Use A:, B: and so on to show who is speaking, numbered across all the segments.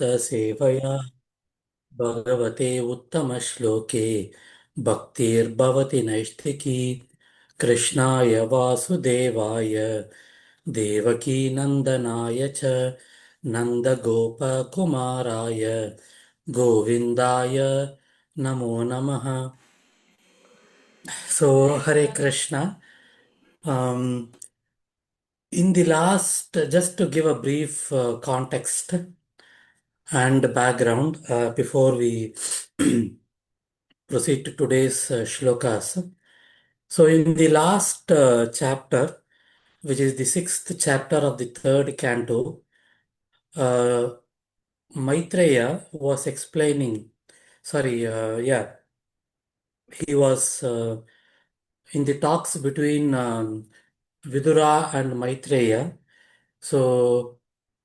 A: सेवया भगवते उत्तमश्लोके भक्तिर्भवति नैष्ठिकी कृष्णाय वासुदेवाय देवकीनन्दनाय च नन्दगोपकुमाराय गोविन्दाय नमो नमः. So, Hare Krishna. Um, in the last, just to give a brief context and background before we proceed to today's shlokas. So, in the last chapter, which is the sixth chapter of the third canto, uh, Maitreya was explaining, he was in the talks between Vidura and Maitreya. So,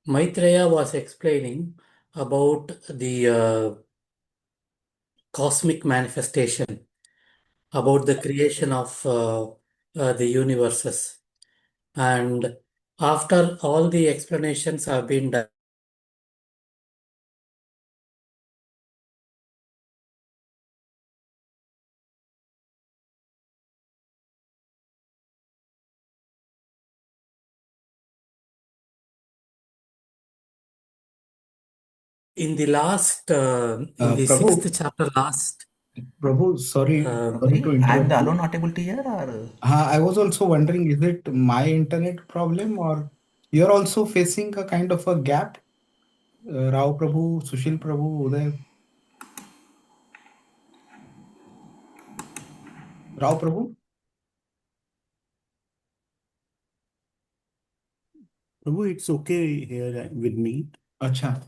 A: Maitreya was explaining about the cosmic manifestation, about the creation of the universes. And after all the explanations have been done, in the last, in the
B: Prabhu,
A: sixth chapter, last,
B: Prabhu, sorry to
C: Sorry, I am
B: interrupt
C: the
B: you.
C: alone not able to hear or
B: I was also wondering, is it my internet problem or you're also facing a kind of a gap? Rao Prabhu, Sushil Prabhu, Uday, Rao Prabhu?
D: Prabhu, it's okay here with me.
B: Acha.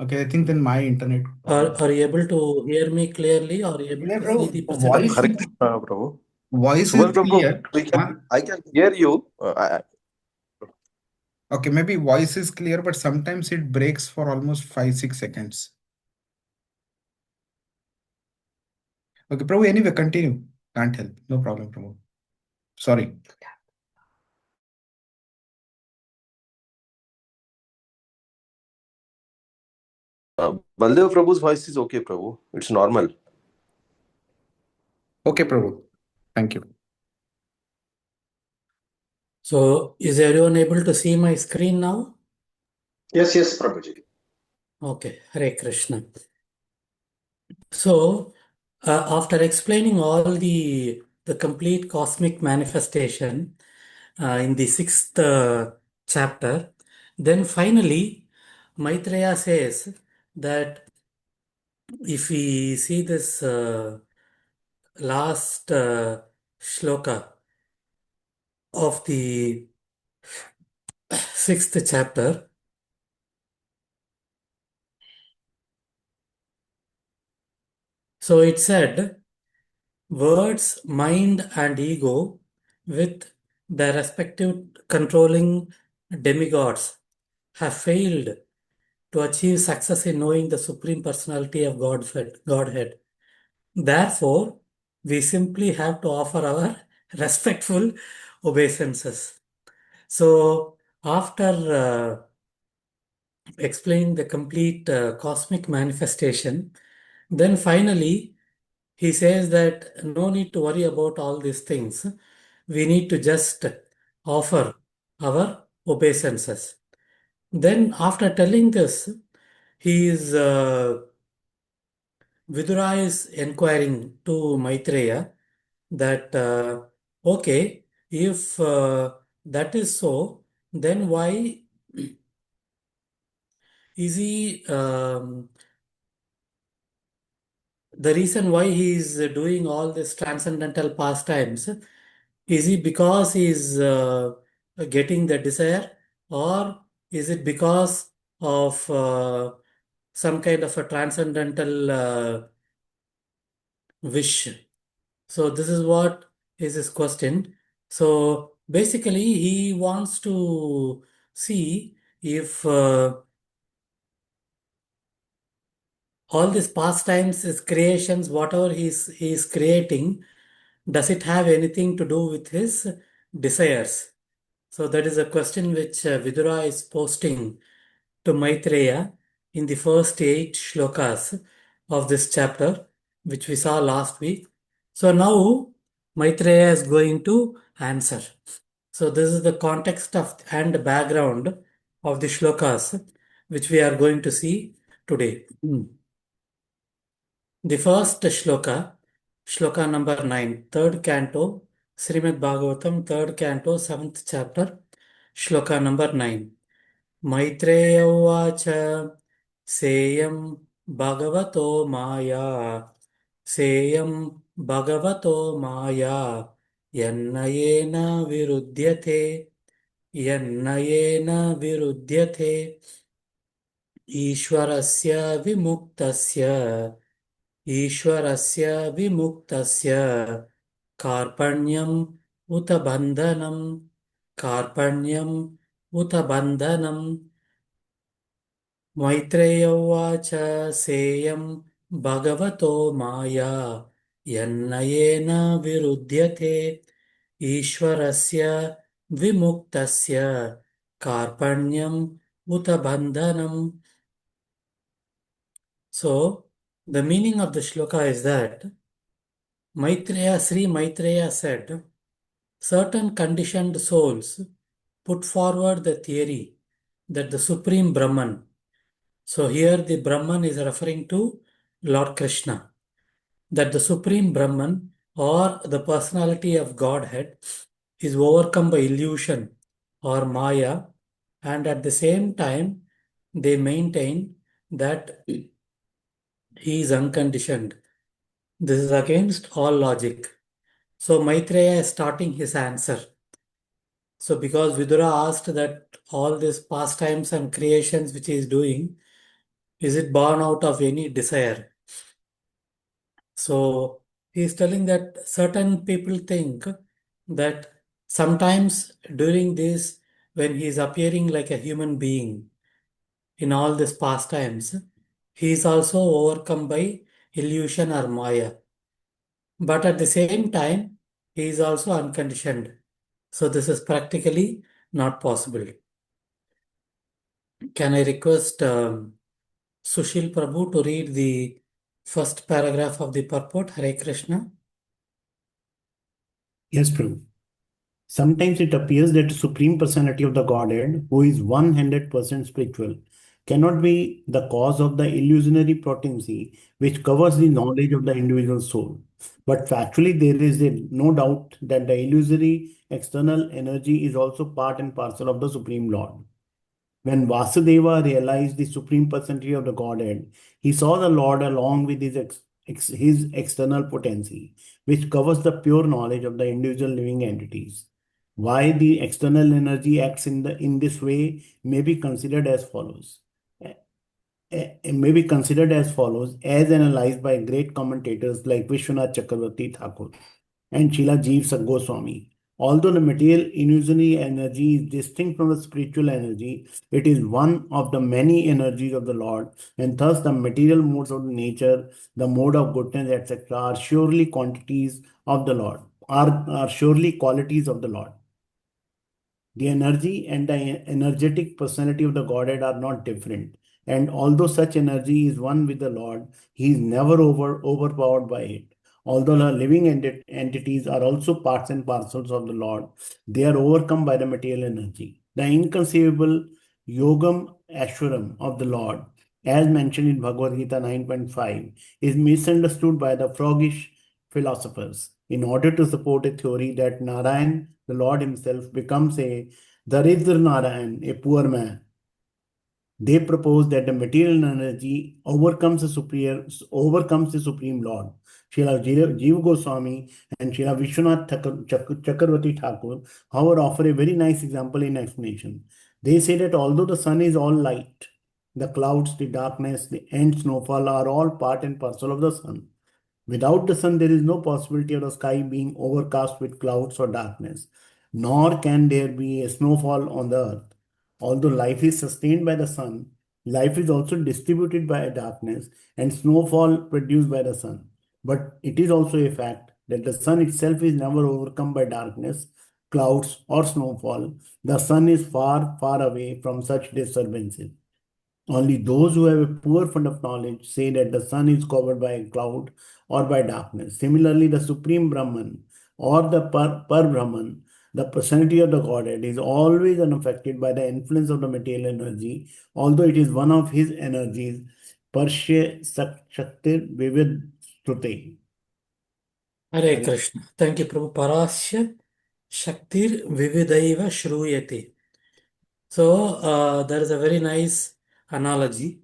B: Okay, I think then my internet problem.
A: are you able to hear me clearly, or are you able
B: Yeah,
A: to see
B: bro,
A: the
B: voice,
A: presentation?
E: Hare Krishna, Prabhu.
B: voice is
E: Subal Prabhu,
B: clear.
E: I can hear you.
B: Okay, maybe voice is clear, but sometimes it breaks for almost 5, 6 seconds. Okay, Prabhu, anyway, continue. Can't help. No problem, Prabhu. Sorry.
E: Baladeva Prabhu's voice is okay, Prabhu. It's normal.
B: Okay, Prabhu. Thank you.
A: So, is everyone able to see my screen now?
F: Yes, Prabhuji.
A: Okay, Hare Krishna. So, after explaining all the complete cosmic manifestation in the sixth chapter, then finally Maitreya says that if we see this last shloka of the sixth chapter, so it said, words, mind, and ego, with their respective controlling demigods, have failed to achieve success in knowing the Supreme Personality of Godhead. Therefore, we simply have to offer our respectful obeisances. So, after explaining the complete cosmic manifestation, then finally he says that no need to worry about all these things. We need to just offer our obeisances. Then, after telling this, he is Vidura is inquiring to Maitreya that okay, if that is so, then why is he the reason why he is doing all this transcendental pastimes? Is it because he is getting the desire, or is it because of some kind of a transcendental wish? So this is what is his question. So basically, he wants to see if all these pastimes, his creations, whatever he's creating, does it have anything to do with his desires? So that is a question which Vidura is posting to Maitreya in the first 8 shlokas of this chapter, which we saw last week. So now Maitreya is going to answer. So this is the context of and background of the shlokas which we are going to see today. The first shloka, shloka number 9, third canto, Srimad Bhagavatam, third canto, 7th chapter, shloka number 9. Maitreya uvacha seyam bhagavato maya seyam bhagavato maya yannayena virudyate ईश्वरस्य विमुक्तस्य ईश्वरस्य विमुक्तस्य कार्पण्यम् उत बन्धनम् कार्पण्यम् उत बन्धनम् मैत्रेय उवाच सेयं भगवतो माया यन्नयेन विरुध्यते ईश्वरस्य विमुक्तस्य कार्पण्यम् उत बन्धनम्. So, the meaning of the shloka is that Sri Maitreya said, certain conditioned souls put forward the theory that the Supreme Brahman, so here the Brahman is referring to Lord Krishna, that the Supreme Brahman or the personality of Godhead is overcome by illusion or Maya, and at the same time they maintain that he is unconditioned. This is against all logic. So Maitreya is starting his answer. So because Vidura asked that all these pastimes and creations which he is doing, is it born out of any desire? So he is telling that certain people think that sometimes during this, when he is appearing like a human being in all these pastimes, he is also overcome by illusion or Maya. But at the same time, he is also unconditioned. So this is practically not possible. Can I request Sushil Prabhu to read the first paragraph of the purport? Hare Krishna.
D: Yes, Prabhu. Sometimes it appears that the Supreme Personality of the Godhead, who is 100% spiritual, cannot be the cause of the illusionary potency which covers the knowledge of the individual soul. But factually, there is no doubt that the illusory external energy is also part and parcel of the Supreme Lord. When Vasudeva realized the Supreme Personality of the Godhead, he saw the Lord along with his external potency, which covers the pure knowledge of the individual living entities. Why the external energy acts in this way may be considered as follows. As analyzed by great commentators like Vishwanath Chakravarti Thakur and Srila Jeev Goswami. Although the material illusionary energy is distinct from the spiritual energy, it is one of the many energies of the Lord, and thus the material modes of nature, the mode of goodness, etc., are surely quantities of the Lord, are surely qualities of the Lord. The energy and the energetic personality of the Godhead are not different. And although such energy is one with the Lord, he is never overpowered by it. Although the living entities are also parts and parcels of the Lord, they are overcome by the material energy. The inconceivable Yogam Ashwaram of the Lord, as mentioned in Bhagavad Gita 9.5, is misunderstood by the froggish philosophers in order to support a theory that Narayan, the Lord himself, becomes a Daridra Narayan, a poor man. They propose that the material energy overcomes the Supreme Lord. Srila Jiva Goswami and Srila Vishwanath Chakravarti Thakur, however, offer a very nice example in explanation. They say that although the sun is all light, the clouds, the darkness, and snowfall are all part and parcel of the sun. Without the sun, there is no possibility of the sky being overcast with clouds or darkness, nor can there be a snowfall on the earth. Although life is sustained by the sun, life is also distributed by darkness and snowfall produced by the sun. But it is also a fact that the sun itself is never overcome by darkness, clouds, or snowfall. The sun is far, far away from such disturbances. Only those who have a poor fund of knowledge say that the sun is covered by a cloud or by darkness. Similarly, the Supreme Brahman or the Par Brahman, the personality of the Godhead, is always unaffected by the influence of the material energy, although it is one of his energies. Parshya Shaktir Vivid Strute.
A: Hare Krishna. Thank you, Prabhu. Parasya Shaktir Vividaiva Shruyate. So, there is a very nice analogy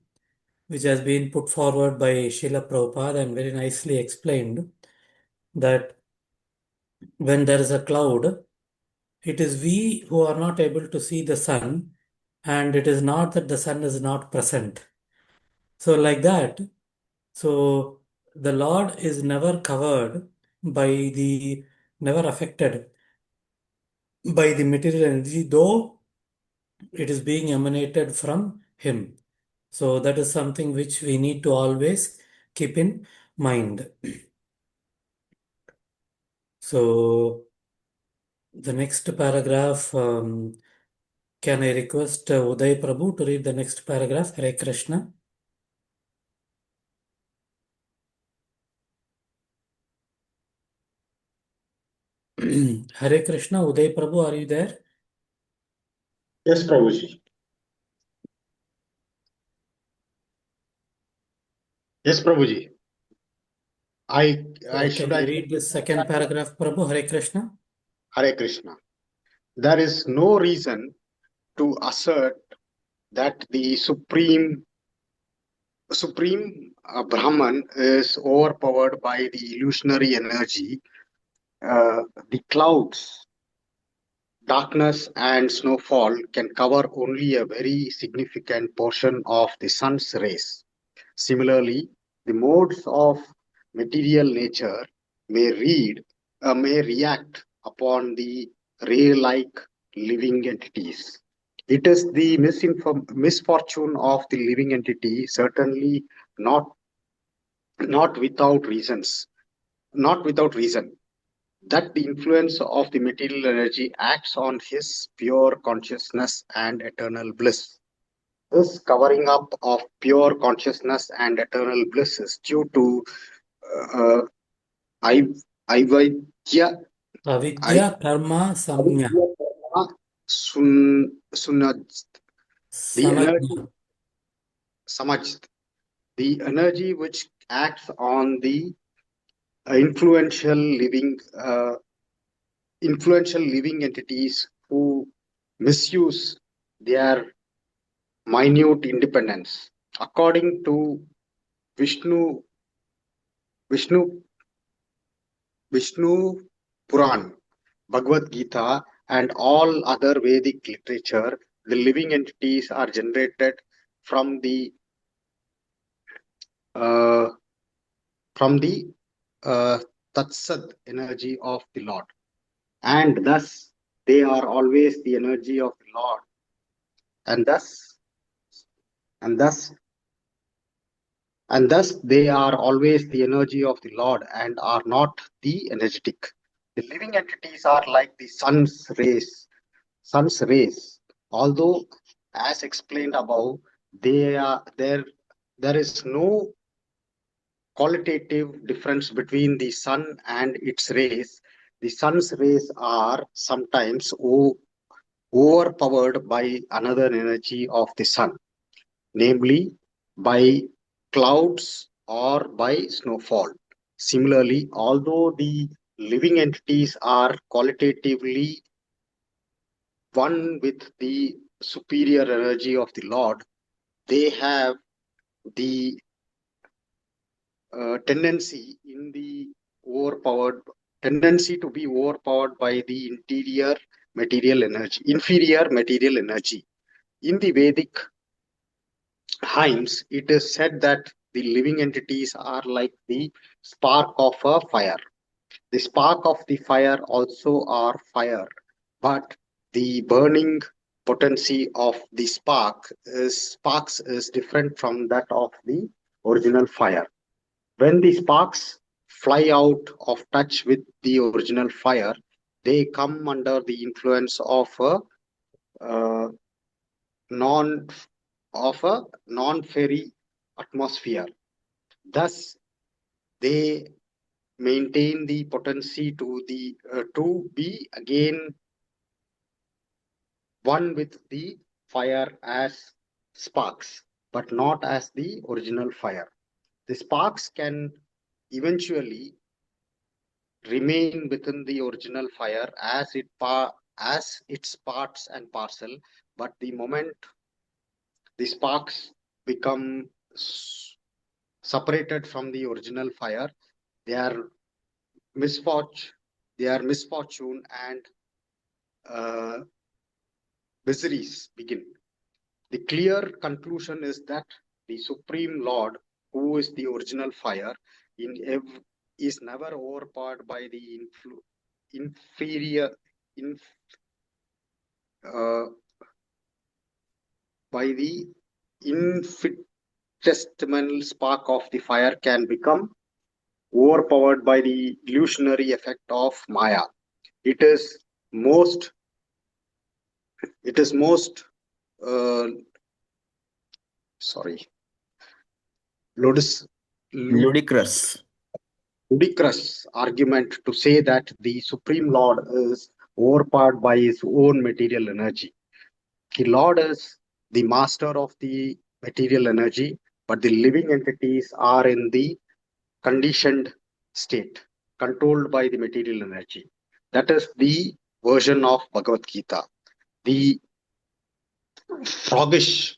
A: which has been put forward by Srila Prabhupada and very nicely explained that when there is a cloud, it is we who are not able to see the sun, and it is not that the sun is not present. So, like that, so the Lord is never covered by the, never affected by the material energy, though it is being emanated from Him. So, that is something which we need to always keep in mind. So, the next paragraph, can I request Uday Prabhu to read the next paragraph? Hare Krishna. Hare Krishna, Uday Prabhu, are you there?
F: Yes, Prabhuji. Yes, Prabhuji. I
A: So,
F: should
A: can
F: I
A: you read the second paragraph, Prabhu? Hare Krishna.
F: Hare Krishna. There is no reason to assert that the supreme Brahman is overpowered by the illusionary energy. The clouds, darkness, and snowfall can cover only a very significant portion of the sun's rays. Similarly, the modes of material nature may react upon the ray-like living entities. It is the misfortune of the living entity, certainly not not without reasons, not without reason, that the influence of the material energy acts on his pure consciousness and eternal bliss. This covering up of pure consciousness and eternal bliss is due to uh, I, Aivaidya, I,
A: Avidya Karma Samnya
F: Avidya Karma Sunaj, the energy,
A: Sanajna.
F: Samaj, the energy which acts on the influential living entities who misuse their minute independence. According to Vishnu, Vishnu, Vishnu Puran, Bhagavad Gita, and all other Vedic literature, the living entities are generated from the uh, from the uh, Tatsad energy of the Lord, and thus they are always the energy of the Lord, and and thus thus they are always the energy of the Lord and are not the energetic. The living entities are like the sun's rays. Although, as explained above, they are there is no qualitative difference between the sun and its rays. The sun's rays are sometimes overpowered by another energy of the sun, namely by clouds or by snowfall. Similarly, although the living entities are qualitatively one with the superior energy of the Lord, they have the tendency in the overpowered tendency to be overpowered by the inferior material energy. In the Vedic hymns, it is said that the living entities are like the spark of a fire. The spark of the fire also are fire, but the burning potency of the sparks is different from that of the original fire. When the sparks fly out of touch with the original fire, they come under the influence of a uh, non of a non-fairy atmosphere. Thus, they maintain the potency to be again one with the fire as sparks, but not as the original fire. The sparks can eventually remain within the original fire as its parts and parcel, but the moment the sparks become separated from the original fire, they are misfortune, and uh, miseries begin. The clear conclusion is that the Supreme Lord, who is the original fire, is never overpowered by the inferior, uh, by the infinitesimal spark of the fire can become overpowered by the illusionary effect of Maya. It is most, it is most, uh, sorry,
C: Ludicrous.
F: ludicrous argument to say that the Supreme Lord is overpowered by his own material energy. The Lord is the master of the material energy, but the living entities are in the conditioned state, controlled by the material energy. That is the version of Bhagavad Gita. The froggish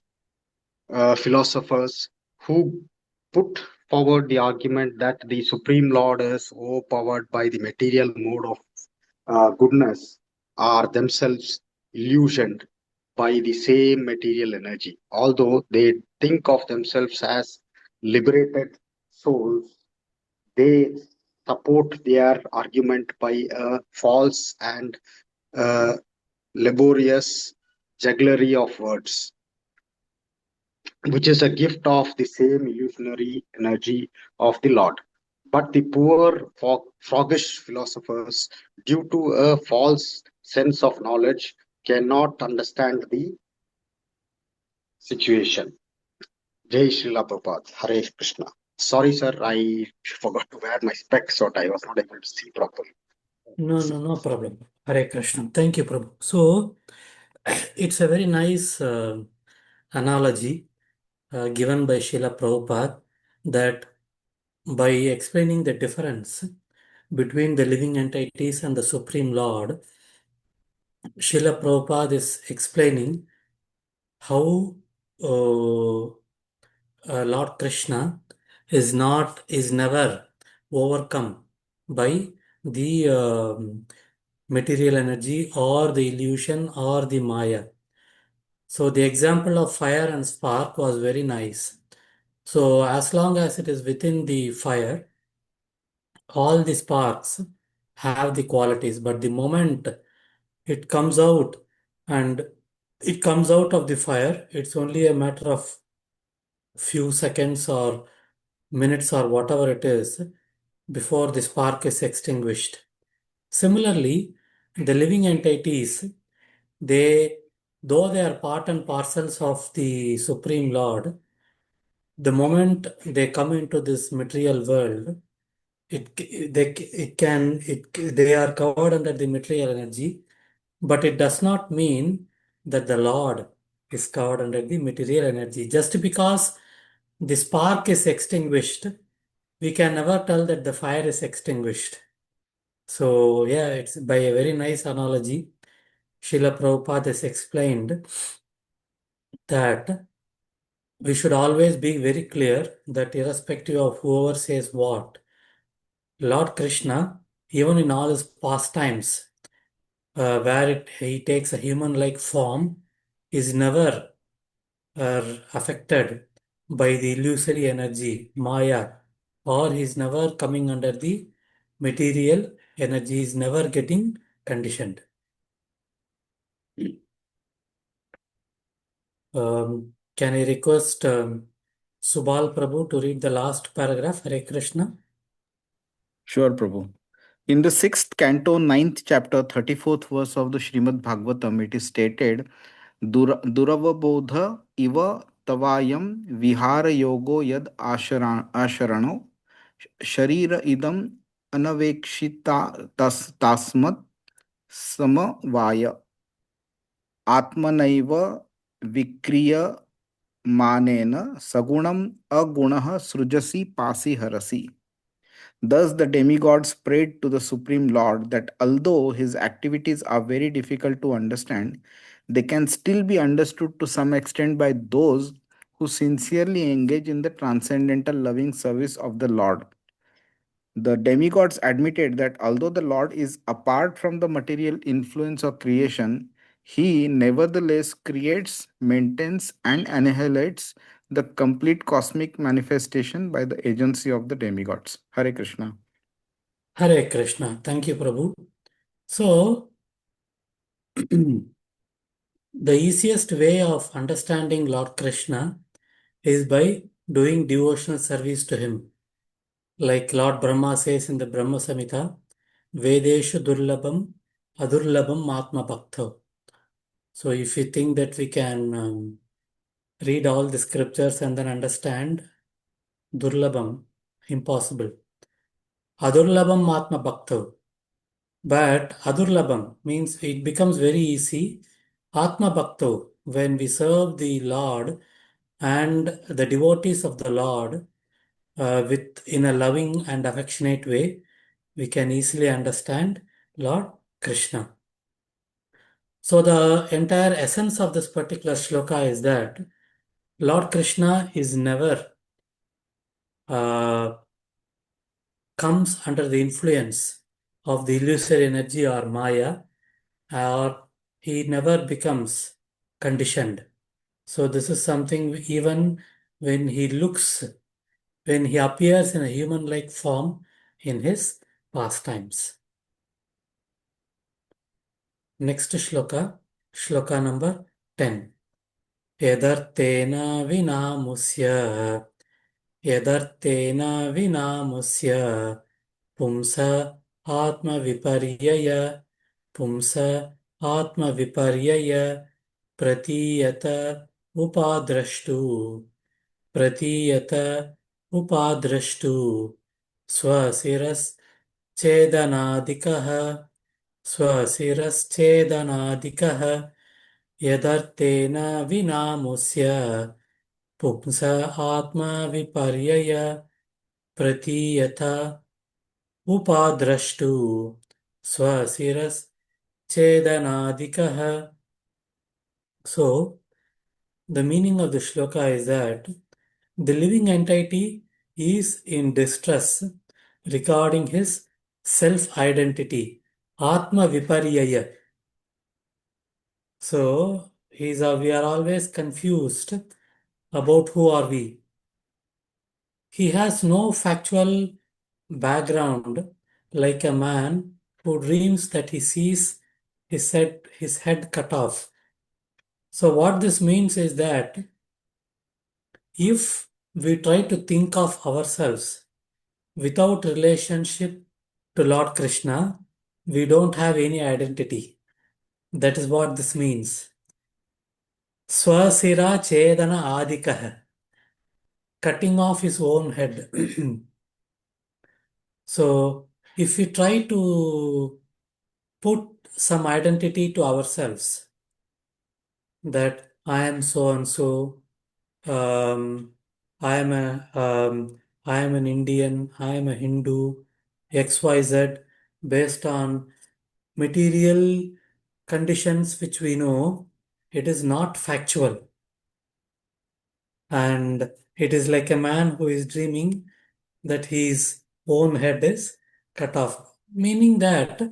F: philosophers who put forward the argument that the Supreme Lord is overpowered by the material mode of goodness are themselves illusioned by the same material energy. Although they think of themselves as liberated souls, they support their argument by a false and uh, laborious jugglery of words, which is a gift of the same illusionary energy of the Lord. But the poor froggish philosophers, due to a false sense of knowledge, cannot understand the situation. Jai Srila Prabhupada, Hare Krishna. Sorry, sir, I forgot to wear my specs, so I was not able to see properly.
A: No problem. Hare Krishna. Thank you, Prabhu. So, it's a very nice analogy given by Srila Prabhupada that by explaining the difference between the living entities and the Supreme Lord, Srila Prabhupada is explaining how Lord Krishna is never overcome by the material energy or the illusion or the Maya. So the example of fire and spark was very nice. So as long as it is within the fire, all the sparks have the qualities, but the moment it comes out and it comes out of the fire, it's only a matter of few seconds or minutes or whatever it is before the spark is extinguished. Similarly, the living entities, they, though they are part and parcels of the Supreme Lord, the moment they come into this material world, they are covered under the material energy, but it does not mean that the Lord is covered under the material energy. Just because the spark is extinguished, we can never tell that the fire is extinguished. So yeah, it's by a very nice analogy. Srila Prabhupada has explained that we should always be very clear that irrespective of whoever says what, Lord Krishna, even in all his pastimes, where he takes a human-like form, is never affected by the illusory energy, Maya, or he is never coming under the material energy, is never getting conditioned. Can I request Subal Prabhu to read the last paragraph? Hare Krishna.
C: Sure, Prabhu. In the 6th canto, 9th chapter, 34th verse of the Srimad Bhagavatam, it is stated, Duravabodha iva तवायम विहार योगो यद आशरणो शरीर इदम अनवेक्षिता तास्मत् समवाय आत्मनैव विक्रियमानेन सगुणम अगुणः सृजसि पासि हरसि. Thus, the demigods prayed to the Supreme Lord that although his activities are very difficult to understand, they can still be understood to some extent by those who sincerely engage in the transcendental loving service of the Lord. The demigods admitted that although the Lord is apart from the material influence of creation, he nevertheless creates, maintains, and annihilates the complete cosmic manifestation by the agency of the demigods. Hare Krishna.
A: Hare Krishna. Thank you, Prabhu. So, the easiest way of understanding Lord Krishna is by doing devotional service to him. Like Lord Brahma says in the Brahma Samhita, Vedeshu Durlabham Adurlabham Atma Bhakta. So, if you think that we can read all the scriptures and then understand, Durlabham, impossible. Adurlabham Atma Bhakta. But Adurlabham means it becomes very easy. Atma Bhakta, when we serve the Lord and the devotees of the Lord in a loving and affectionate way, we can easily understand Lord Krishna. So the entire essence of this particular shloka is that Lord Krishna is never uh, comes under the influence of the illusory energy or Maya, or he never becomes conditioned. So this is something even when when he appears in a human-like form in his pastimes. Next shloka, shloka number 10. Yadartena vinamusya, yadartena vinamusya, pumsa atma viparyaya, pumsa atma viparyaya, pratiyata upadrashtu, pratiyata upadrashtu, swasiras चेदनादिकः स्वशिरश्चेदनादिकः यदर्थेन विनामुष्य पुंस आत्मविपर्यय प्रतीयत उपाद्रष्टु स्वशिरश्चेदनादिकः. So, the meaning of the shloka is that the living entity is in distress regarding his self-identity, Atma Viparyaya. So, we are always confused about who are we. He has no factual background like a man who dreams that he sees his head cut off. So, what this means is that if we try to think of ourselves without relationship to Lord Krishna, we don't have any identity. That is what this means. Swasira Chedana Adikaha, cutting off his own head. So, if we try to put some identity to ourselves, that I am so and so, um, I am I am an Indian, I am a Hindu, XYZ, based on material conditions which we know, it is not factual. And it is like a man who is dreaming that his own head is cut off. Meaning that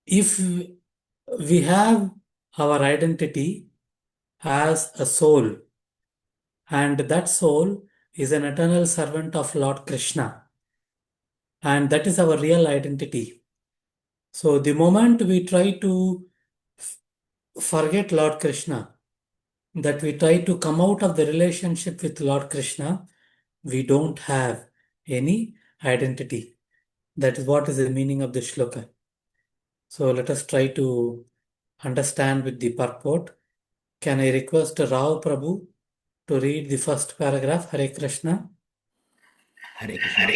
A: if we have our identity as a soul, and that soul is an eternal servant of Lord Krishna, and that is our real identity. So the moment we try to forget Lord Krishna, that we try to come out of the relationship with Lord Krishna, we don't have any identity. That is what is the meaning of the shloka. So let us try to understand with the purport Can I request Rao Prabhu to read the first paragraph? Hare Krishna.
G: Hare Krishna.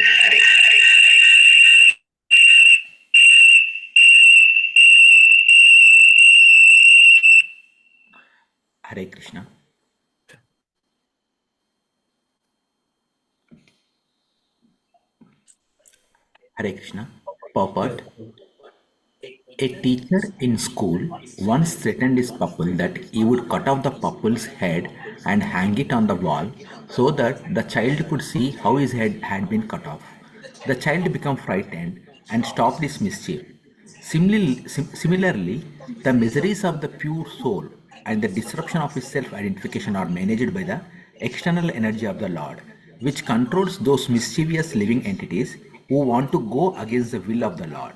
G: Hare Krishna. Hare Krishna. Purport. A teacher in school once threatened his pupil that he would cut off the pupil's head and hang it on the wall so that the child could see how his head had been cut off. The child became frightened and stopped his mischief. Similarly, the miseries of the pure soul and the disruption of his self identification are managed by the external energy of the Lord, which controls those mischievous living entities who want to go against the will of the Lord.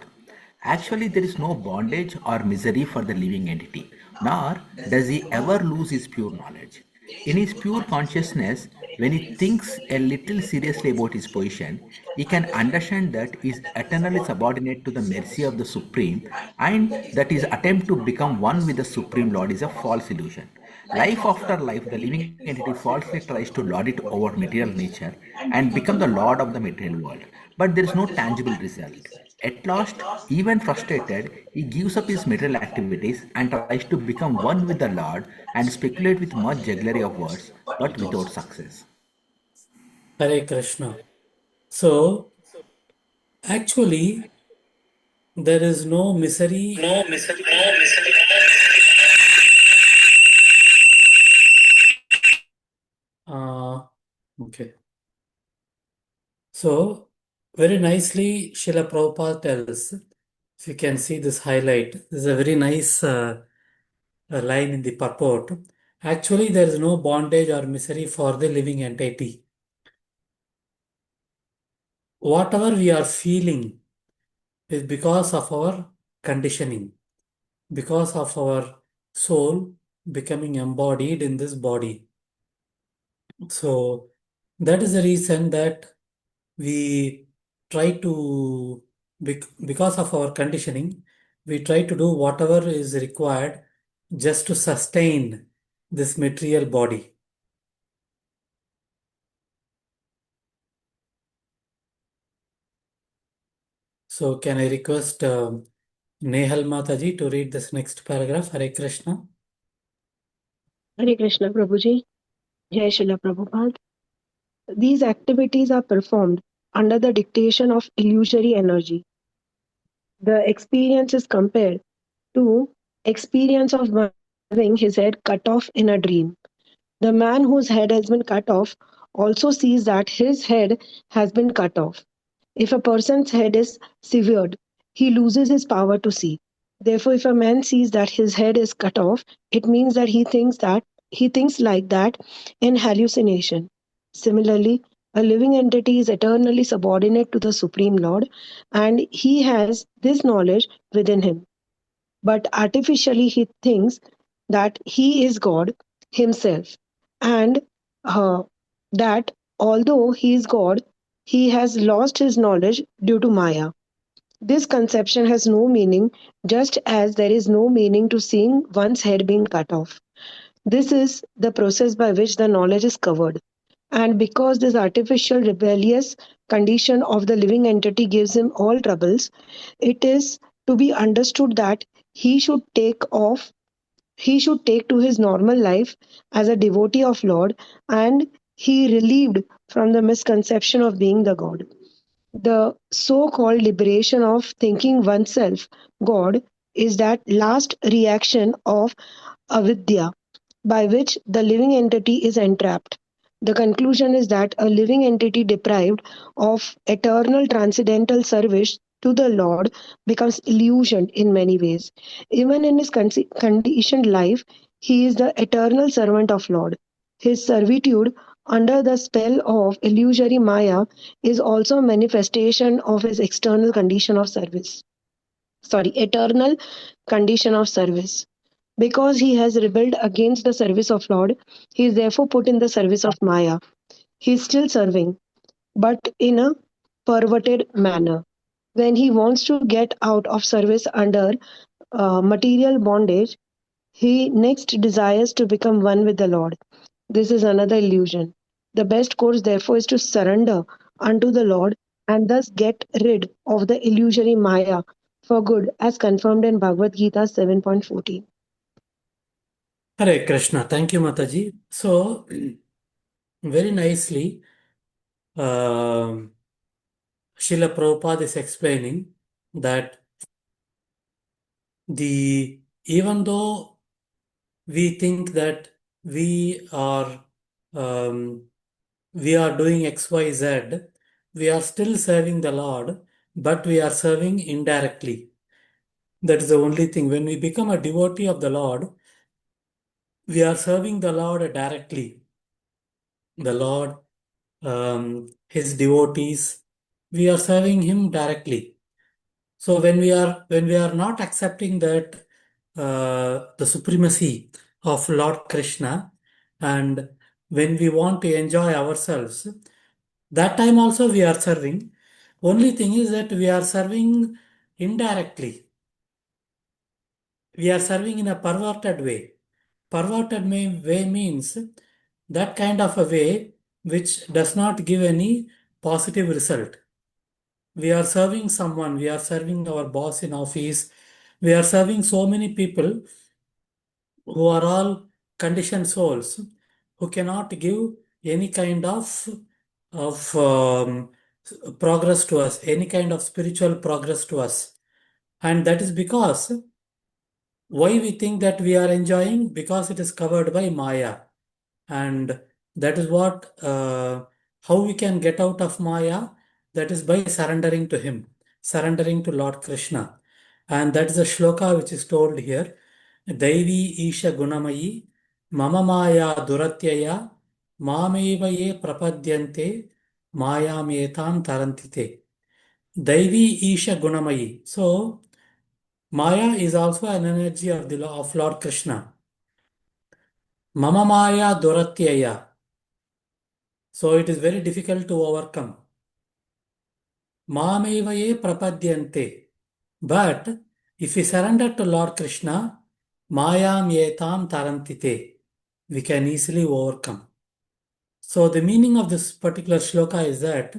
G: Actually, there is no bondage or misery for the living entity, nor does he ever lose his pure knowledge. In his pure consciousness, when he thinks a little seriously about his position, he can understand that he is eternally subordinate to the mercy of the Supreme and that his attempt to become one with the Supreme Lord is a false illusion. Life after life, the living entity falsely tries to lord it over material nature and become the lord of the material world. But there is no tangible result. At last, even frustrated, he gives up his material activities and tries to become one with the Lord and speculate with much jugglery of words, but without success.
A: Hare Krishna. So, actually, there is no misery. Okay. So, very nicely, Srila Prabhupada tells, if you can see this highlight, this is a very nice line in the purport. Actually, there is no bondage or misery for the living entity. Whatever we are feeling is because of our conditioning, because of our soul becoming embodied in this body. So, that is the reason that we try to, because of our conditioning, we try to do whatever is required just to sustain this material body. So, can I request Nehal Mataji to read this next paragraph? Hare Krishna.
H: Hare Krishna, Prabhuji. Jai Srila Prabhupada. These activities are performed under the dictation of illusory energy. The experience is compared to experience of one having his head cut off in a dream. The man whose head has been cut off also sees that his head has been cut off. If a person's head is severed, he loses his power to see. Therefore, if a man sees that his head is cut off, it means that he thinks like that in hallucination. Similarly, a living entity is eternally subordinate to the Supreme Lord, and he has this knowledge within him. But artificially, he thinks that he is God himself, and that although he is God, he has lost his knowledge due to Maya. This conception has no meaning, just as there is no meaning to seeing one's head being cut off. This is the process by which the knowledge is covered. And because this artificial rebellious condition of the living entity gives him all troubles, it is to be understood that he should take to his normal life as a devotee of Lord, and he relieved from the misconception of being the God. The so-called liberation of thinking oneself God is that last reaction of avidya by which the living entity is entrapped. The conclusion is that a living entity deprived of eternal transcendental service to the Lord becomes illusioned in many ways. Even in his conditioned life, he is the eternal servant of Lord. His servitude under the spell of illusory Maya is also a manifestation of his external condition of service. Eternal condition of service. Because he has rebelled against the service of Lord, he is therefore put in the service of Maya. He is still serving, but in a perverted manner. When he wants to get out of service under material bondage, He next desires to become one with the Lord. This is another illusion. The best course, therefore, is to surrender unto the Lord and thus get rid of the illusory Maya for good, as confirmed in Bhagavad Gita 7.14.
A: Hare Krishna. Thank you, Mataji. So, very nicely, um Srila Prabhupada is explaining that even though we think that we are um, we are doing XYZ, we are still serving the Lord, but we are serving indirectly. That is the only thing. When we become a devotee of the Lord, we are serving the Lord directly. The Lord, His devotees, we are serving Him directly. So when we are not accepting that the supremacy of Lord Krishna, and when we want to enjoy ourselves, that time also we are serving. Only thing is that we are serving indirectly. We are serving in a perverted way. Way means that kind of a way which does not give any positive result. We are serving someone, we are serving our boss in office, we are serving so many people who are all conditioned souls who cannot give any kind of progress to us, any kind of spiritual progress to us. And that is because why we think that we are enjoying, because it is covered by Maya. And that is what how we can get out of Maya, that is by surrendering to Him, surrendering to Lord Krishna. And that is a shloka which is told here: Daivi Isha Gunamayi Mama Maya Duratyaya Mameva Ye Prapadyante Maya Metam Tarantite. Daivi Isha Gunamayi. So Maya is also an energy of the of Lord Krishna. Mama Maya Duratyaya. So it is very difficult to overcome. Mamevaye prapadyante. But if we surrender to Lord Krishna, Mayam yetam tarantite, we can easily overcome. So the meaning of this particular shloka is that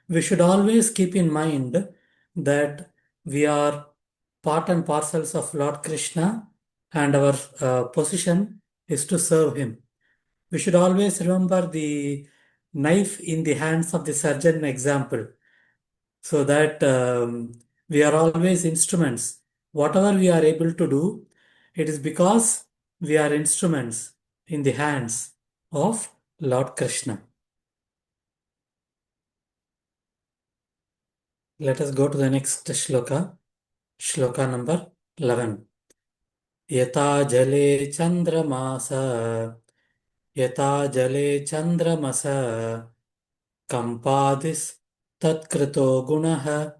A: we should always keep in mind that we are part and parcels of Lord Krishna, and our position is to serve Him. We should always remember the knife in the hands of the surgeon example, so that we are always instruments. Whatever we are able to do, it is because we are instruments in the hands of Lord Krishna. Let us go to the next shloka, shloka number 11. Yata jale chandramasa, yata jale chandramasa, Kampadis tatkrito gunaha,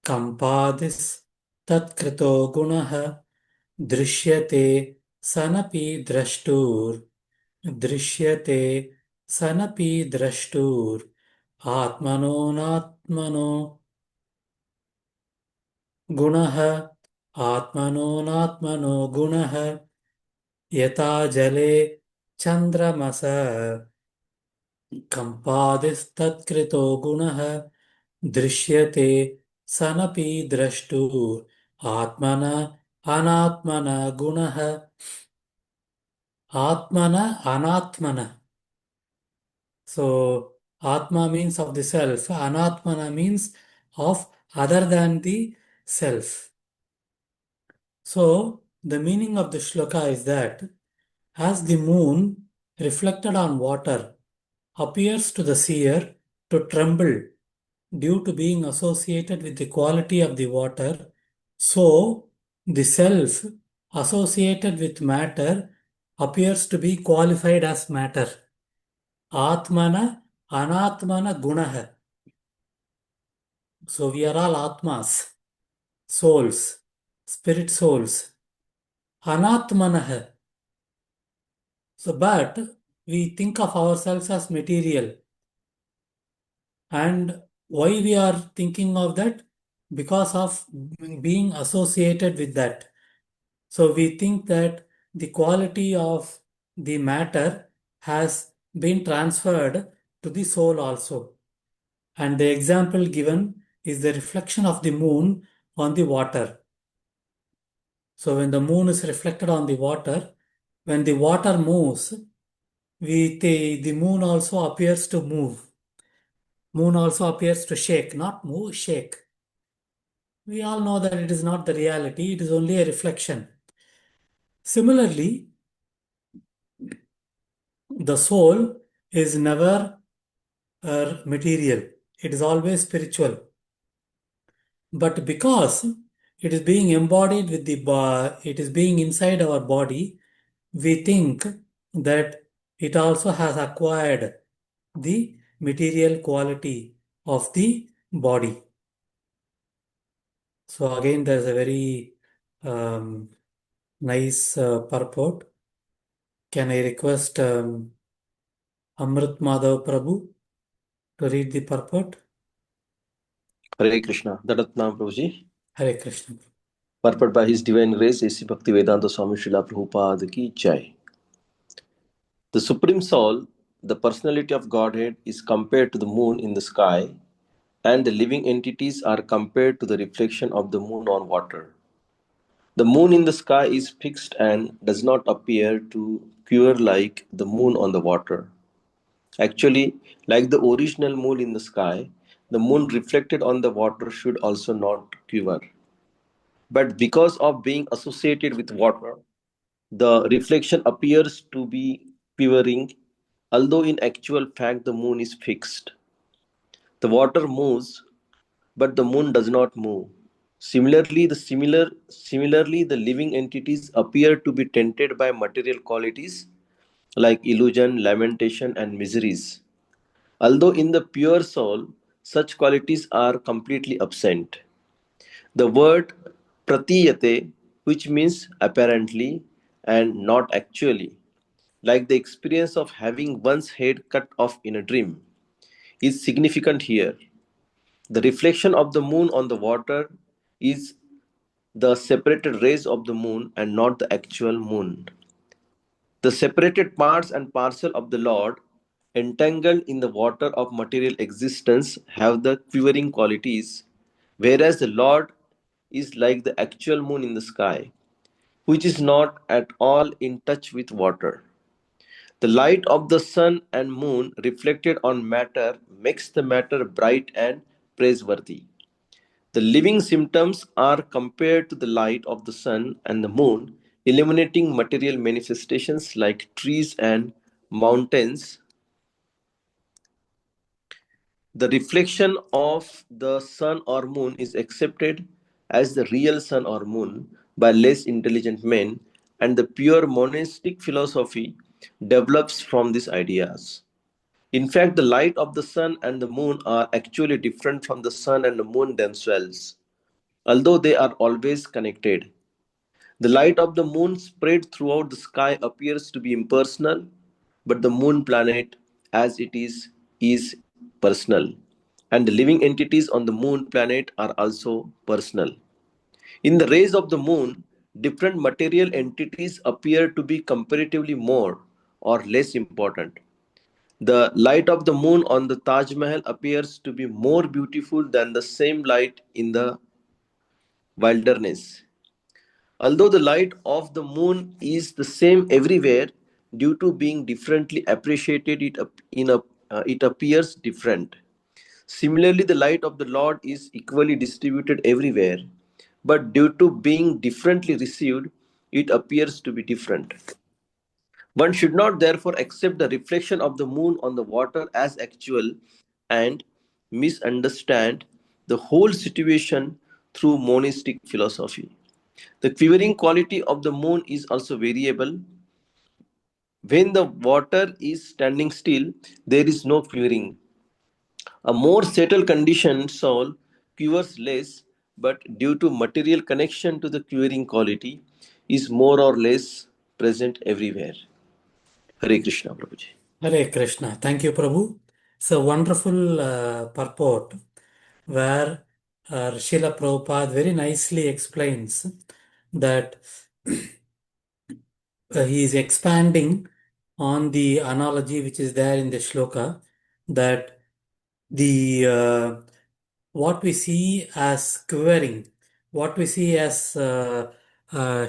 A: Kampadis tatkrito gunaha, Drishyate sanapi drashtur, Drishyate sanapi drashtur, Atmano natmano gunaha, Atmano natmano gunaha, Yata jale chandramasa, Kampadis gunaha drishyate sanapi drashtur atmana anatmana gunaha atmana anatmana. So atma means of the self, anatmana means of other than the self. So the meaning of the shloka is that as the moon reflected on water appears to the seer to tremble due to being associated with the quality of the water, so the self associated with matter appears to be qualified as matter. Atmana, anatmana gunaha. So we are all atmas, souls, spirit souls. Anatmanaha. So, but we think of ourselves as material. And why we are thinking of that? Because of being associated with that. So we think that the quality of the matter has been transferred to the soul also. And the example given is the reflection of the moon on the water. So when the moon is reflected on the water, when the water moves, the moon also appears to move. Moon also appears to shake, not move, shake. We all know that it is not the reality, it is only a reflection. Similarly, the soul is never material, it is always spiritual. But because it is being embodied with it is being inside our body, we think that it also has acquired the material quality of the body. So again, there's a very nice purport. Can I request Amrit Madhav Prabhu to read the purport?
E: Hare Krishna. Dadatnam Prabhuji.
A: Hare Krishna.
E: Purport by His Divine Grace, A.C. Bhaktivedanta Swami Srila Prabhupada ki Jai. The Supreme Soul, the personality of Godhead, is compared to the moon in the sky, and the living entities are compared to the reflection of the moon on water. The moon in the sky is fixed and does not appear to quiver like the moon on the water. Actually, like the original moon in the sky, the moon reflected on the water should also not quiver. But because of being associated with water, the reflection appears to be quivering, although in actual fact the moon is fixed. The water moves, but the moon does not move. Similarly, the living entities appear to be tainted by material qualities like illusion, lamentation, and miseries. Although in the pure soul, such qualities are completely absent. The word pratiyate, which means apparently and not actually, like the experience of having one's head cut off in a dream, is significant here. The reflection of the moon on the water is the separated rays of the moon and not the actual moon. The separated parts and parcel of the Lord, entangled in the water of material existence, have the quivering qualities, whereas the Lord is like the actual moon in the sky, which is not at all in touch with water. The light of the sun and moon reflected on matter makes the matter bright and praiseworthy. The living symptoms are compared to the light of the sun and the moon, illuminating material manifestations like trees and mountains. The reflection of the sun or moon is accepted as the real sun or moon by less intelligent men, and the pure monastic philosophy develops from these ideas. In fact, the light of the sun and the moon are actually different from the sun and the moon themselves, although they are always connected. The light of the moon spread throughout the sky appears to be impersonal, but the moon planet, as it is personal. And the living entities on the moon planet are also personal. In the rays of the moon, different material entities appear to be comparatively more or less important. The light of the moon on the Taj Mahal appears to be more beautiful than the same light in the wilderness. Although the light of the moon is the same everywhere, due to being differently appreciated, it appears different. Similarly, the light of the Lord is equally distributed everywhere, but due to being differently received, it appears to be different. One should not therefore accept the reflection of the moon on the water as actual and misunderstand the whole situation through monistic philosophy. The quivering quality of the moon is also variable. When the water is standing still, there is no quivering. A more settled conditioned soul quivers less, but due to material connection to the quivering quality, is more or less present everywhere. Hare Krishna, Prabhuji.
A: Hare Krishna. Thank you, Prabhu. It's a wonderful purport where Srila Prabhupada very nicely explains that he is expanding on the analogy which is there in the shloka, that the what we see as quivering, what we see as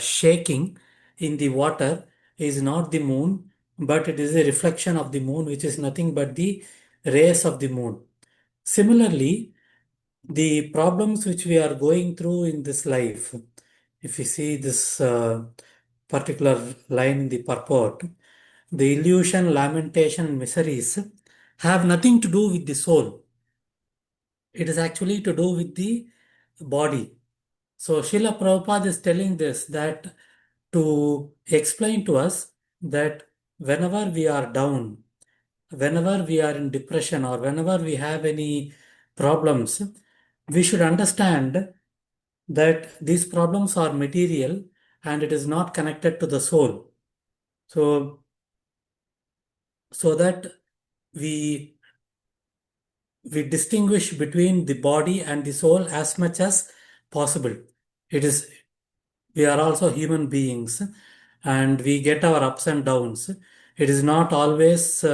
A: shaking in the water is not the moon, but it is a reflection of the moon, which is nothing but the rays of the moon. Similarly, the problems which we are going through in this life, if you see this particular line in the purport, the illusion, lamentation, and miseries have nothing to do with the soul. It is actually to do with the body. So Srila Prabhupada is telling this, that to explain to us that whenever we are down, whenever we are in depression, or whenever we have any problems, we should understand that these problems are material and it is not connected to the soul. So that we distinguish between the body and the soul as much as possible. We are also human beings and we get our ups and downs. It is not always,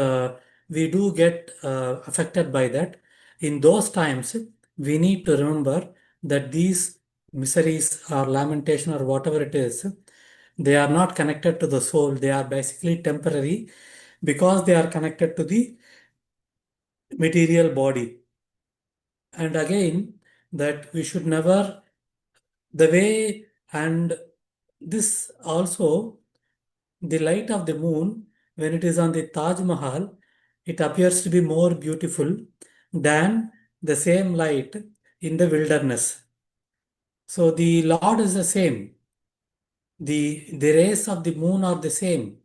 A: we do get affected by that. In those times, we need to remember that these miseries or lamentation or whatever it is, they are not connected to the soul. They are basically temporary because they are connected to the material body. And again, that we should never, the way, and this also, the light of the moon, when it is on the Taj Mahal, it appears to be more beautiful than the same light in the wilderness. So the Lord is the same. The rays of the moon are the same,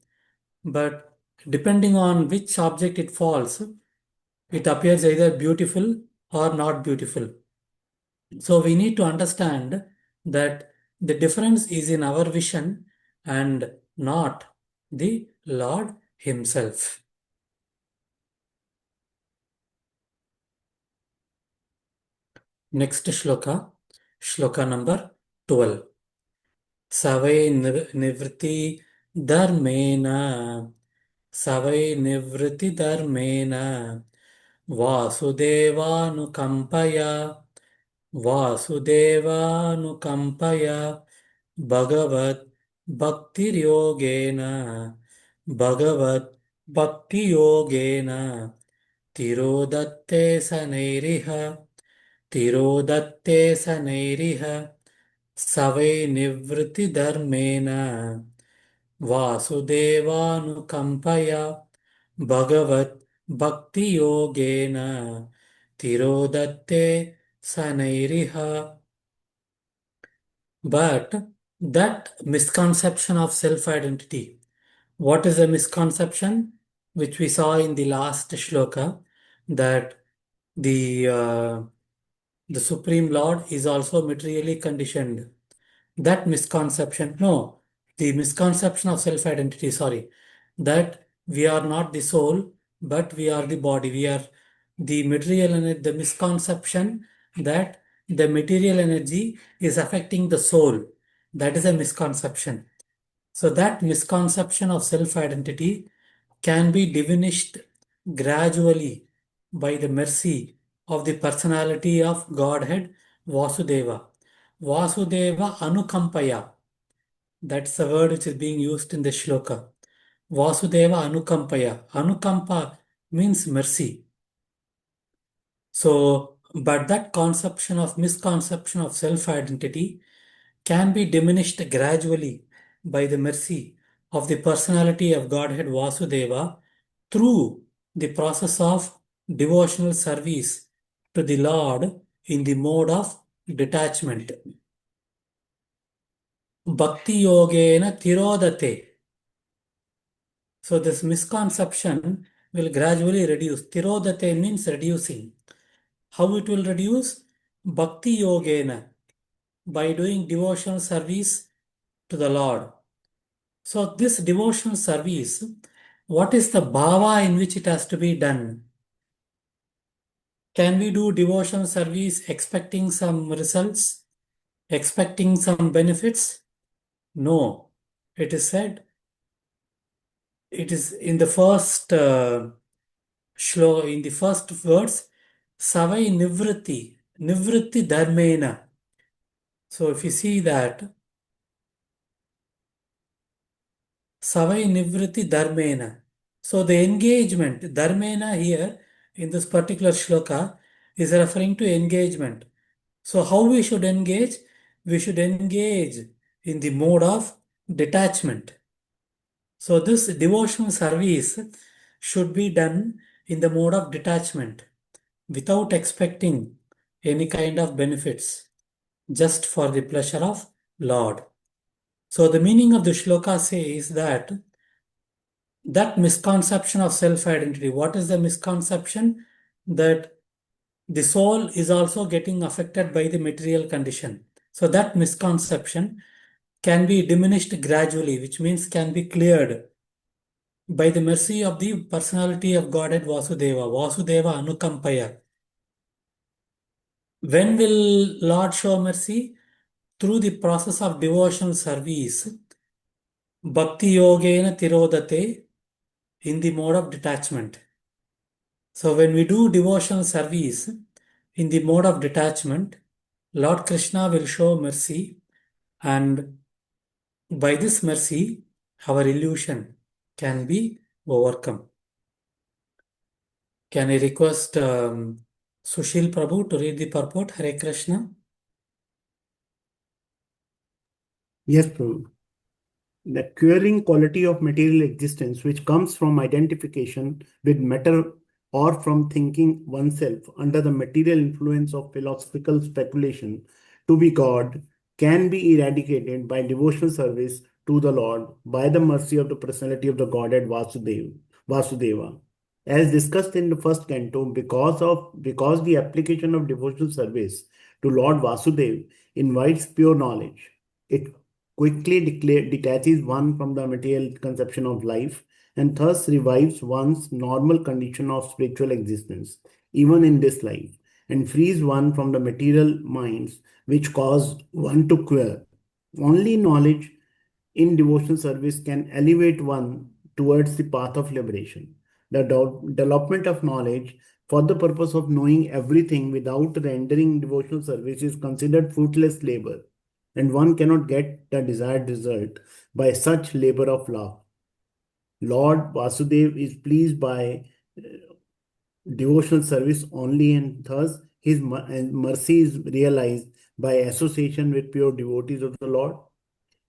A: but depending on which object it falls, it appears either beautiful or not beautiful. So we need to understand that the difference is in our vision and not the Lord Himself. Next shloka, shloka number 12. Savai nivriti dharmena, savai nivriti dharmena, vasudevanukampaya, vasudevanukampaya, bhagavat bhakti yogena, bhagavat bhakti yogena, tirodatte sanairiha, tirodatte sanairiha, savai nivriti dharmena, vasudevanukampaya, bhagavat bhakti yogena, tirodatte sanairiha. But that misconception of self-identity, what is a misconception? Which we saw in the last shloka, that the Supreme Lord is also materially conditioned. That misconception, no, the misconception of self-identity, sorry, that we are not the soul, but we are the body. We are the material energy, the misconception that the material energy is affecting the soul. That is a misconception. So that misconception of self-identity can be diminished gradually by the mercy of the personality of Godhead Vasudeva. Vasudeva Anukampaya. That's the word which is being used in the shloka. Vasudeva Anukampaya. Anukampa means mercy. So, but that misconception of self-identity can be diminished gradually by the mercy of the personality of Godhead Vasudeva through the process of devotional service to the Lord in the mode of detachment. Bhakti yogena tirodate. So this misconception will gradually reduce. Tirodate means reducing. How it will reduce? Bhakti yogena, by doing devotional service to the Lord. So this devotional service, what is the bhava in which it has to be done? Can we do devotional service expecting some results, expecting some benefits? No. It is said it is in the first in the first words, Savai Nivritti Dharmena. So if you see that, Savai Nivritti Dharmena. So the engagement, Dharmena here in this particular shloka is referring to engagement. So how we should engage? We should engage in the mode of detachment. So this devotional service should be done in the mode of detachment without expecting any kind of benefits, just for the pleasure of Lord. So the meaning of the shloka says that misconception of self-identity. What is the misconception? That the soul is also getting affected by the material condition. So that misconception can be diminished gradually, which means can be cleared by the mercy of the personality of Godhead Vasudeva, Vasudeva Anukampaya. When will Lord show mercy? Through the process of devotional service, Bhakti Yogena Tirodate, in the mode of detachment. So when we do devotional service in the mode of detachment, Lord Krishna will show mercy, and by this mercy, our illusion can be overcome. Can I request Sushil Prabhu to read the purport? Hare Krishna.
D: Yes, Prabhu. The curing quality of material existence, which comes from identification with matter or from thinking oneself under the material influence of philosophical speculation to be God, can be eradicated by devotional service to the Lord by the mercy of the personality of the Godhead Vasudeva. As discussed in the first canto, because the application of devotional service to Lord Vasudeva invites pure knowledge, it quickly detaches one from the material conception of life and thus revives one's normal condition of spiritual existence, even in this life, and frees one from the material minds which cause one to queer. Only knowledge in devotional service can elevate one towards the path of liberation. The development of knowledge for the purpose of knowing everything without rendering devotional service is considered fruitless labor, and one cannot get the desired result by such labor of love. Lord Vasudev is pleased by devotional service only, and thus his mercy is realized by association with pure devotees of the Lord.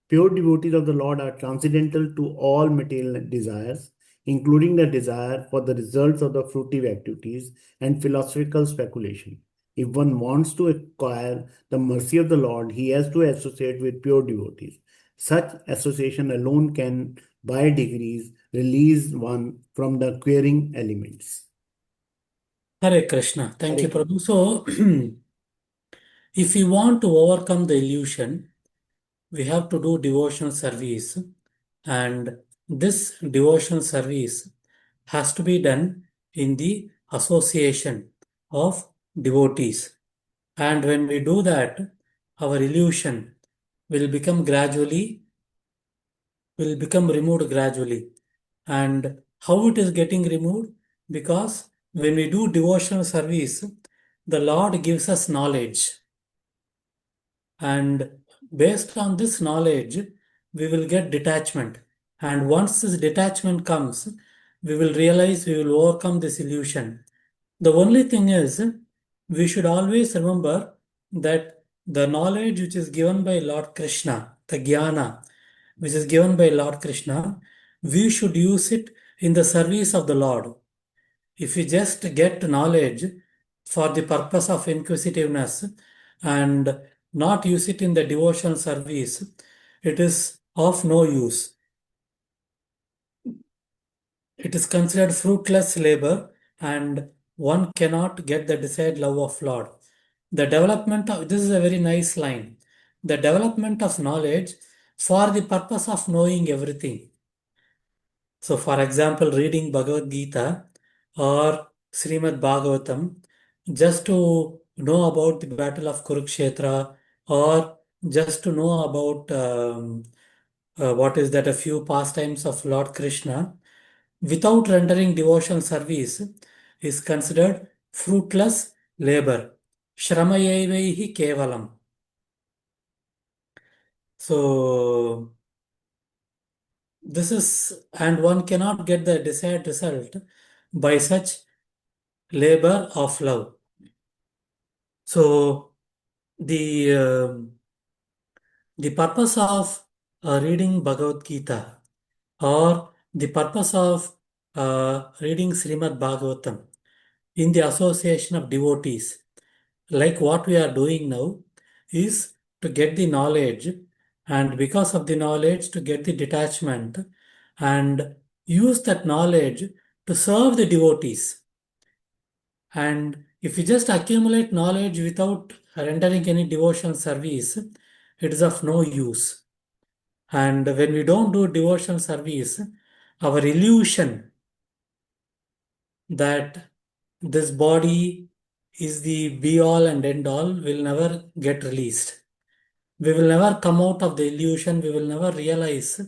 D: Pure devotees of the Lord are transcendental to all material desires, including the desire for the results of the fruitive activities and philosophical speculation. If one wants to acquire the mercy of the Lord, he has to associate with pure devotees. Such association alone can, by degrees, release one from the queering elements.
A: Hare Krishna. Thank
D: Hare
A: you, Prabhu. So, if we want to overcome the illusion, we have to do devotional service, and this devotional service has to be done in the association of devotees. And when we do that, our illusion will become removed gradually. And how it is getting removed? Because when we do devotional service, the Lord gives us knowledge. And based on this knowledge, we will get detachment. And once this detachment comes, we will realize we will overcome this illusion. The only thing is, we should always remember that the knowledge which is given by Lord Krishna, the jnana, which is given by Lord Krishna, we should use it in the service of the Lord. If we just get knowledge for the purpose of inquisitiveness and not use it in the devotional service, it is of no use. It is considered fruitless labor, and one cannot get the desired love of Lord. The development of this is a very nice line. The development of knowledge for the purpose of knowing everything. So, for example, reading Bhagavad Gita or Srimad Bhagavatam just to know about the Battle of Kurukshetra, or just to know about what is that, a few pastimes of Lord Krishna. without rendering devotional service is considered fruitless labor. Shramayevaihi kevalam. So, this is, and one cannot get the desired result by such labor of love. So, the the purpose of reading Bhagavad Gita or the purpose of reading Srimad Bhagavatam in the association of devotees, like what we are doing now, is to get the knowledge, and because of the knowledge, to get the detachment and use that knowledge to serve the devotees. And if you just accumulate knowledge without rendering any devotional service, it is of no use. And when we don't do devotional service, our illusion that this body is the be all and end all will never get released. We will never come out of the illusion. We will never realize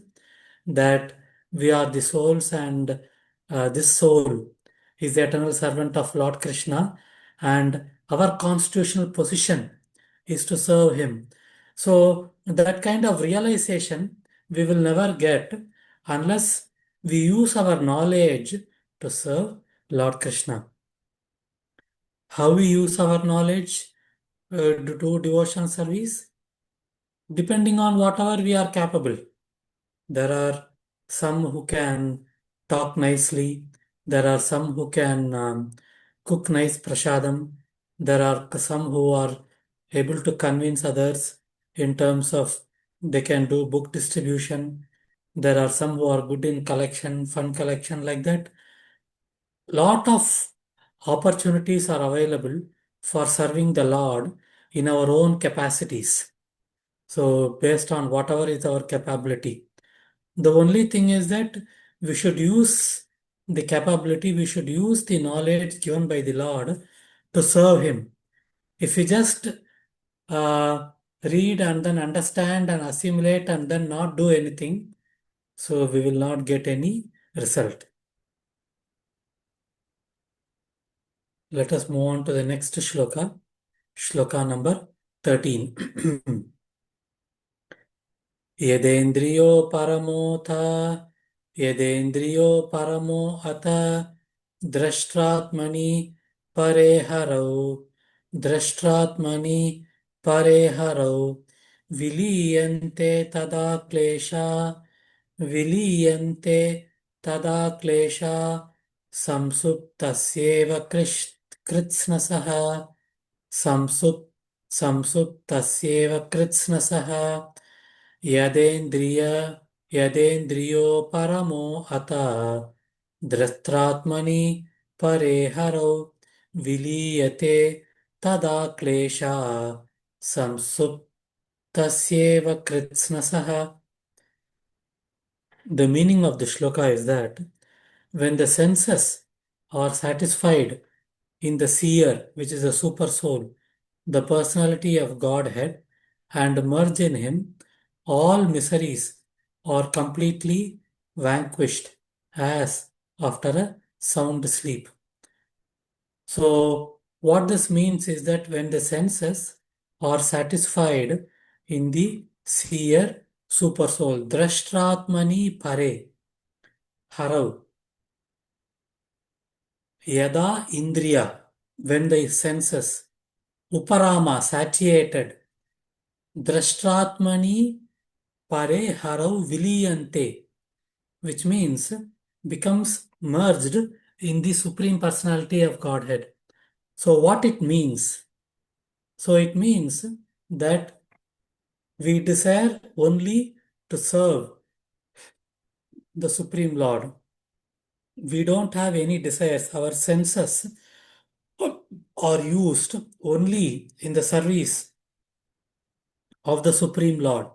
A: that we are the souls, and this soul is the eternal servant of Lord Krishna, and our constitutional position is to serve him. So that kind of realization we will never get unless we use our knowledge to serve Lord Krishna. How we use our knowledge to do devotional service? Depending on whatever we are capable. There are some who can talk nicely. There are some who can cook nice prasadam. There are some who are able to convince others in terms of they can do book distribution. There are some who are good in collection, fund collection, like that. Lot of opportunities are available for serving the Lord in our own capacities. So, based on whatever is our capability. The only thing is that we should use the capability, we should use the knowledge given by the Lord to serve Him. If we just read and then understand and assimilate and then not do anything, so we will not get any result. Let us move on to the next shloka, shloka number 13. यदेन्द्रियो परमोऽथ यदेन्द्रियो परमो अथ द्रष्ट्रात्मनि परे हरौ द्रष्ट्रात्मनि परे हरौ विलीयन्ते तदा क्लेशा विलीयन्ते तदा क्लेशा संसुप्तस्येव कृत्स्नसः संसुप्तस्येव कृत्स्नसः यदेन्द्रिय यदेन्द्रियो परमो अतः द्रष्ट्रात्मनि परे हरौ विलीयते तदा क्लेशा संसुप्तस्येव कृत्स्नसः. The meaning of the shloka is that when the senses are satisfied in the seer, which is the super soul, the personality of Godhead, and merge in him, all miseries are completely vanquished as after a sound sleep. So, what this means is that when the senses are satisfied in the seer super soul, drashtratmani pare harav, yada indriya, when the senses, uparama, satiated, drashtratmani pare harav viliyante, which means becomes merged in the Supreme Personality of Godhead. So what it means? So it means that we desire only to serve the Supreme Lord. We don't have any desires. Our senses are used only in the service of the Supreme Lord.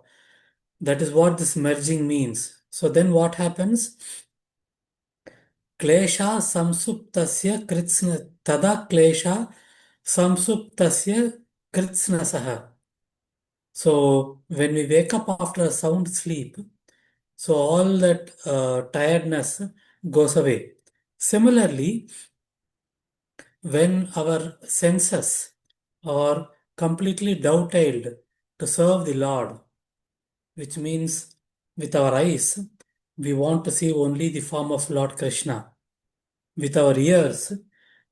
A: That is what this merging means. So then what happens? Klesha samsuptasya kritsna tada klesha samsuptasya kritsnasaha. So when we wake up after a sound sleep, so all that tiredness goes away. Similarly, when our senses are completely dovetailed to serve the Lord, which means with our eyes, we want to see only the form of Lord Krishna. With our ears,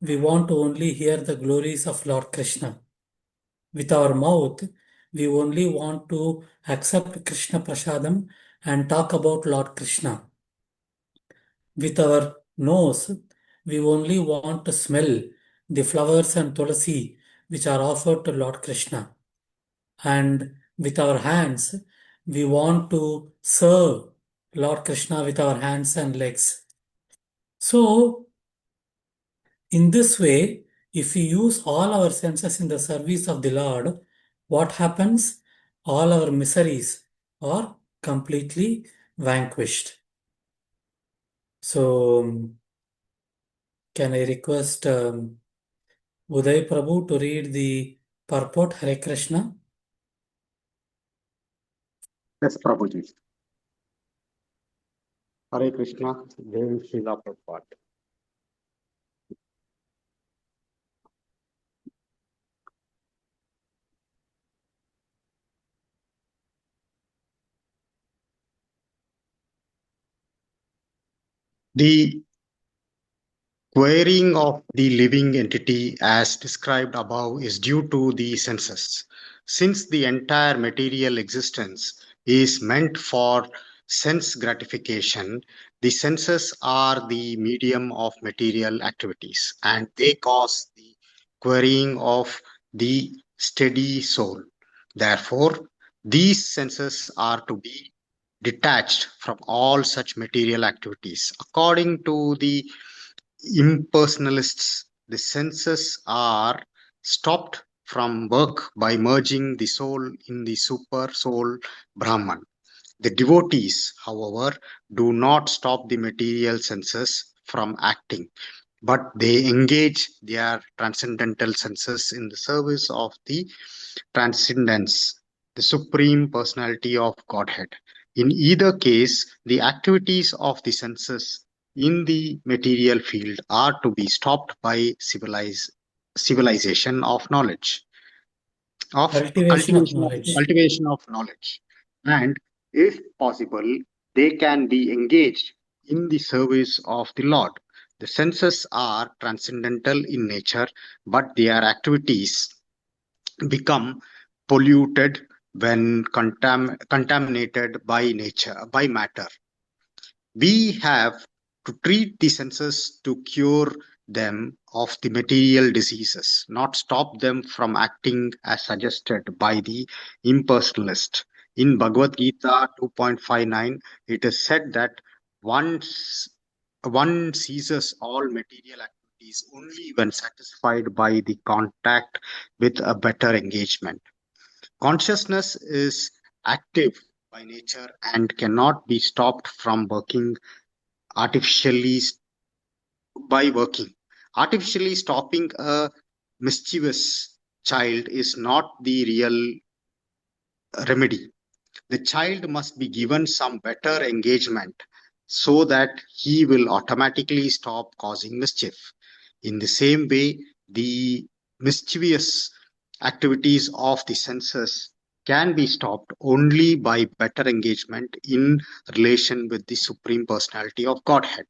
A: we want to only hear the glories of Lord Krishna. With our mouth, we only want to accept Krishna Prasadam and talk about Lord Krishna. With our nose, we only want to smell the flowers and tulasi which are offered to Lord Krishna. And with our hands, we want to serve Lord Krishna with our hands and legs. So, in this way, if we use all our senses in the service of the Lord, what happens? All our miseries are completely vanquished. So, can I request Uday Prabhu to read the purport? Hare Krishna.
F: Yes, Prabhuji. Hare Krishna, Jai Srila Prabhupada. The querying of the living entity as described above is due to the senses. Since the entire material existence is meant for sense gratification, the senses are the medium of material activities and they cause the querying of the steady soul. Therefore, these senses are to be detached from all such material activities. According to the impersonalists, the senses are stopped from work by merging the soul in the super soul Brahman. The devotees, however, do not stop the material senses from acting, but they engage their transcendental senses in the service of the transcendence, the supreme personality of Godhead. In either case, the activities of the senses in the material field are to be stopped by civilization of knowledge, of
A: Cultivation of knowledge.
F: cultivation of knowledge. And if possible, they can be engaged in the service of the Lord. The senses are transcendental in nature, but their activities become polluted when contaminated by nature, by matter. We have to treat the senses to cure them of the material diseases, not stop them from acting as suggested by the impersonalist. In Bhagavad Gita 2.59, it is said that once one ceases all material activities only when satisfied by the contact with a better engagement. Consciousness is active by nature and cannot be stopped from working artificially by working. Artificially stopping a mischievous child is not the real remedy. The child must be given some better engagement so that he will automatically stop causing mischief. In the same way, the mischievous activities of the senses can be stopped only by better engagement in relation with the Supreme Personality of Godhead.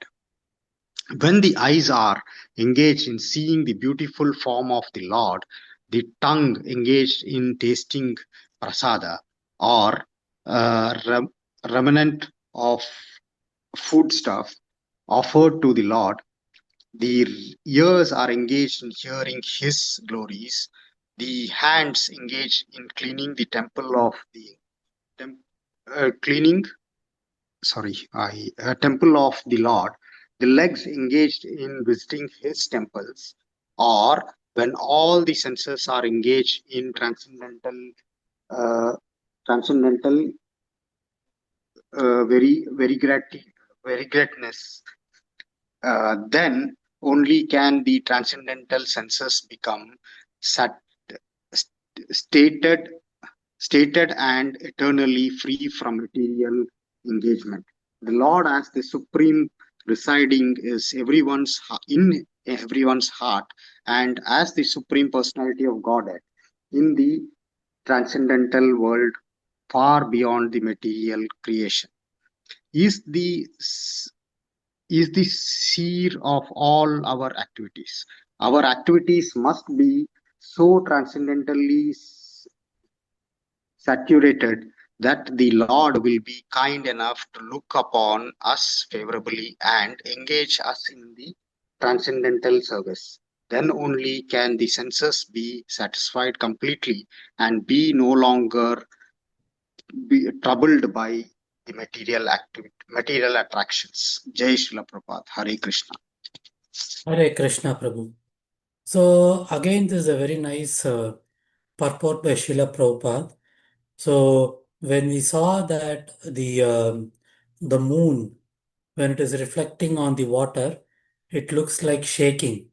F: When the eyes are engaged in seeing the beautiful form of the Lord, the tongue engaged in tasting prasada or remnant of foodstuff offered to the Lord, the ears are engaged in hearing His glories, the hands engaged in cleaning the temple of the tem- cleaning temple of the Lord, the legs engaged in visiting his temples, or when all the senses are engaged in uh, transcendental, very greatness, then only can the transcendental senses become sat- stated stated and eternally free from material engagement. The Lord, as the supreme residing is in everyone's heart, and as the Supreme Personality of Godhead in the transcendental world far beyond the material creation, is the seer of all our activities. Our activities must be so transcendentally saturated that the Lord will be kind enough to look upon us favorably and engage us in the transcendental service. Then only can the senses be satisfied completely and be no longer be troubled by the material attractions. Jai Srila Prabhupada. Hare Krishna.
A: Hare Krishna, Prabhu. So again, this is a very nice purport by Srila Prabhupada. So when we saw that the moon, when it is reflecting on the water, it looks like shaking.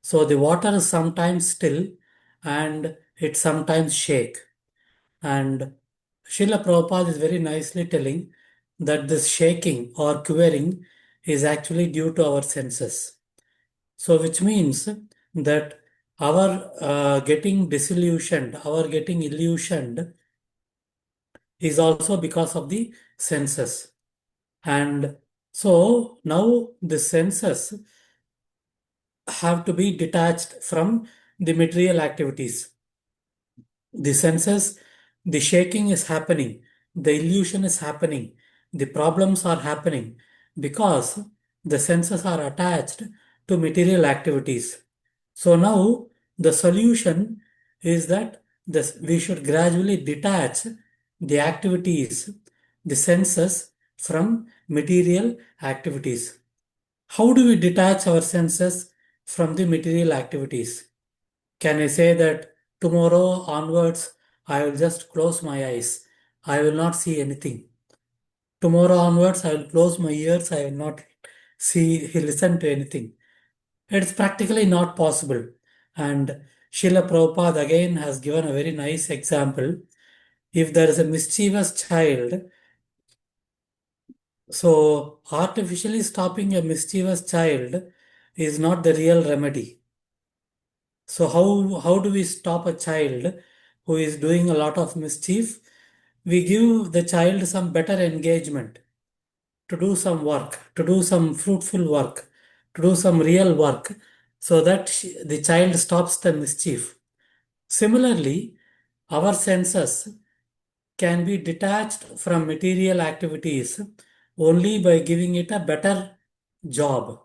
A: So the water is sometimes still and it sometimes shake. And Srila Prabhupada is very nicely telling that this shaking or quivering is actually due to our senses. So which means that our getting disillusioned, our getting illusioned is also because of the senses. And so now the senses have to be detached from the material activities. The senses, the shaking is happening, the illusion is happening, the problems are happening because the senses are attached to material activities. So now the solution is that we should gradually detach the activities, the senses from material activities. How do we detach our senses from the material activities? Can I say that tomorrow onwards I will just close my eyes? I will not see anything. Tomorrow onwards I will close my ears. I will not listen to anything. It's practically not possible. And Srila Prabhupada again has given a very nice example. If there is a mischievous child, so artificially stopping a mischievous child is not the real remedy. So how do we stop a child who is doing a lot of mischief? We give the child some better engagement to do some work, to do some fruitful work, to do some real work, so that the child stops the mischief. Similarly, our senses can be detached from material activities only by giving it a better job.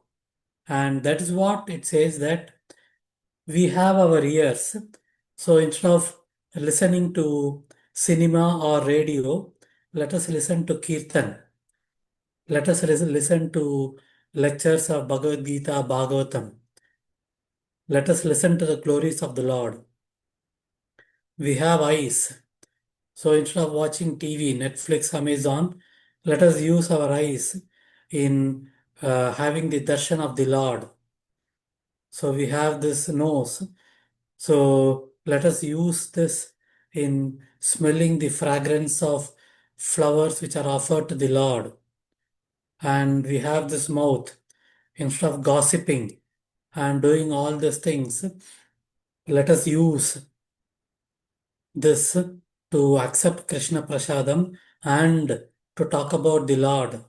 A: And that is what it says, that we have our ears. So instead of listening to cinema or radio, let us listen to Kirtan. Let us listen to lectures of Bhagavad Gita, Bhagavatam. Let us listen to the glories of the Lord. We have eyes. So instead of watching TV, Netflix, Amazon, let us use our eyes in having the darshan of the Lord. So we have this nose. So let us use this in smelling the fragrance of flowers which are offered to the Lord. And we have this mouth. Instead of gossiping and doing all these things, let us use this to accept Krishna Prasadam and to talk about the Lord.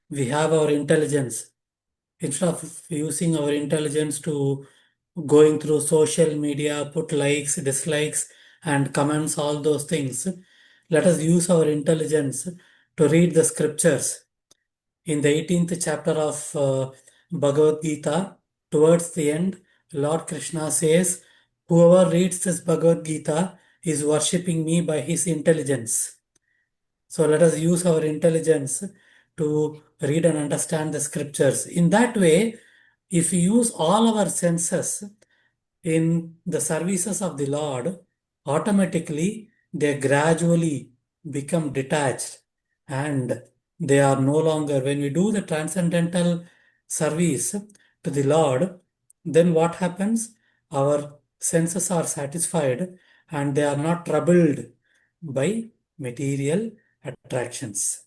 A: We have our intelligence. Instead of using our intelligence to going through social media, put likes, dislikes, and comments, all those things, let us use our intelligence to read the scriptures. In the 18th chapter of Bhagavad Gita, towards the end, Lord Krishna says, whoever reads this Bhagavad Gita is worshipping me by his intelligence. So let us use our intelligence to read and understand the scriptures. In that way, if we use all our senses in the services of the Lord, automatically they gradually become detached and they are no longer, when we do the transcendental service to the Lord, then what happens? Our senses are satisfied and they are not troubled by material attractions.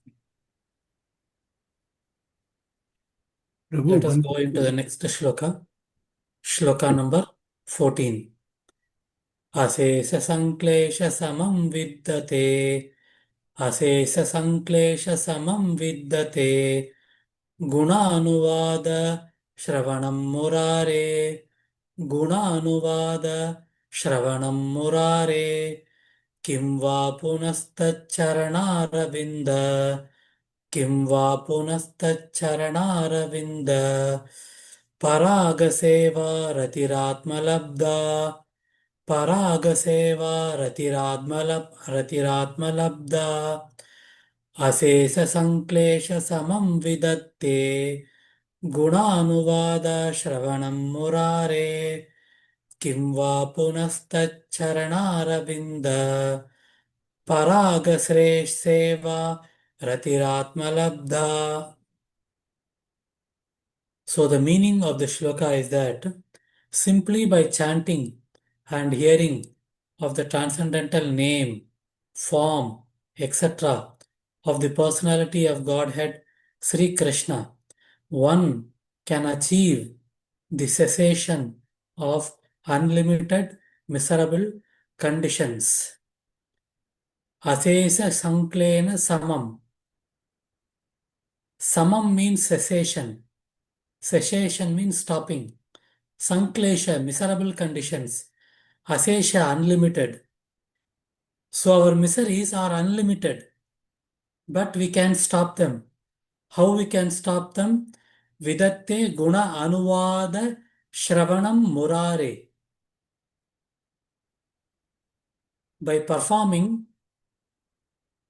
B: Prabhu,
A: Let us
B: one
A: go into the next shloka. Shloka number 14. अशेष संक्लेश समं विद्यते अशेष संक्लेश समं विद्यते गुणानुवाद श्रवणं मुरारे गुणानुवाद श्रवणं मुरारे किं वा पुनस्तच्चरणारविन्द किं वा पुनस्तच्चरणारविन्द परागसेवा रतिरात्मलब्धा परागसेवा रतिरात्मलब्धा अशेष संक्लेश समं विदत्ते गुणानुवाद श्रवणं मुरारे किं वा पुनस्तच्चरणारविन्द परागश्रेष्ठसेवा रतिरात्मलब्धा. So the meaning of the shloka is that simply by chanting and hearing of the transcendental name, form, etc. of the personality of Godhead Sri Krishna, one can achieve the cessation of unlimited miserable conditions. Asesa sanklena samam. Samam means cessation. Cessation means stopping. Sanklesha, miserable conditions. Asesha, unlimited. So our miseries are unlimited, but we can stop them. How we can stop them? Vidatte guna anuvada shravanam murare. By performing,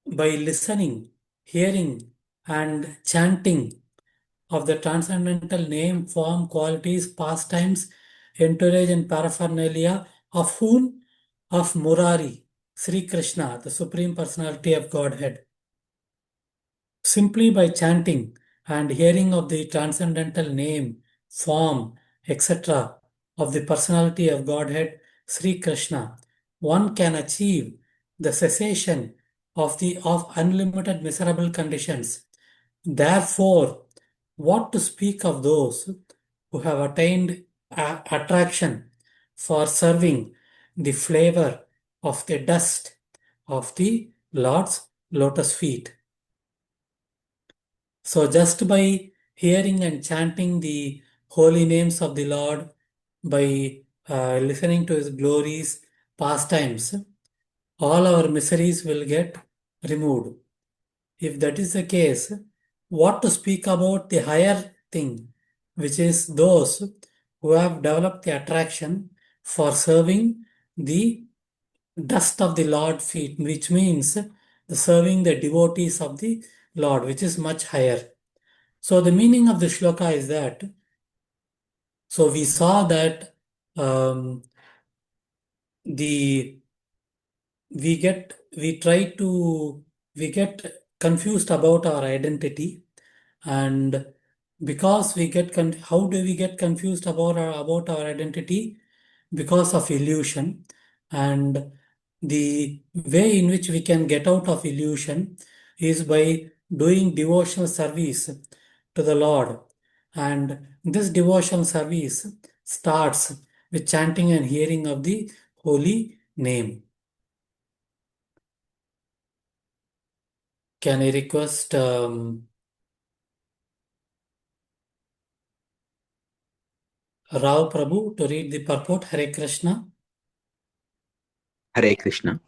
A: by listening, hearing, and chanting of the transcendental name, form, qualities, pastimes, entourage, and paraphernalia of whom? Of Murari, Sri Krishna, the Supreme Personality of Godhead. Simply by chanting and hearing of the transcendental name, form, etc. of the Personality of Godhead, Sri Krishna, one can achieve the cessation of unlimited miserable conditions. Therefore, what to speak of those who have attained attraction for serving the flavor of the dust of the Lord's lotus feet? So just by hearing and chanting the holy names of the Lord, by listening to His glories, pastimes, all our miseries will get removed. If that is the case, what to speak about the higher thing, which is those who have developed the attraction for serving the dust of the Lord feet, which means serving the devotees of the Lord, which is much higher. So the meaning of the shloka is that, so we saw that we get confused about our identity, and because how do we get confused about our identity? Because of illusion. And the way in which we can get out of illusion is by doing devotional service to the Lord. And this devotional service starts with chanting and hearing of the holy name. Can I request Rao Prabhu to read the purport? Hare Krishna.
G: Hare Krishna.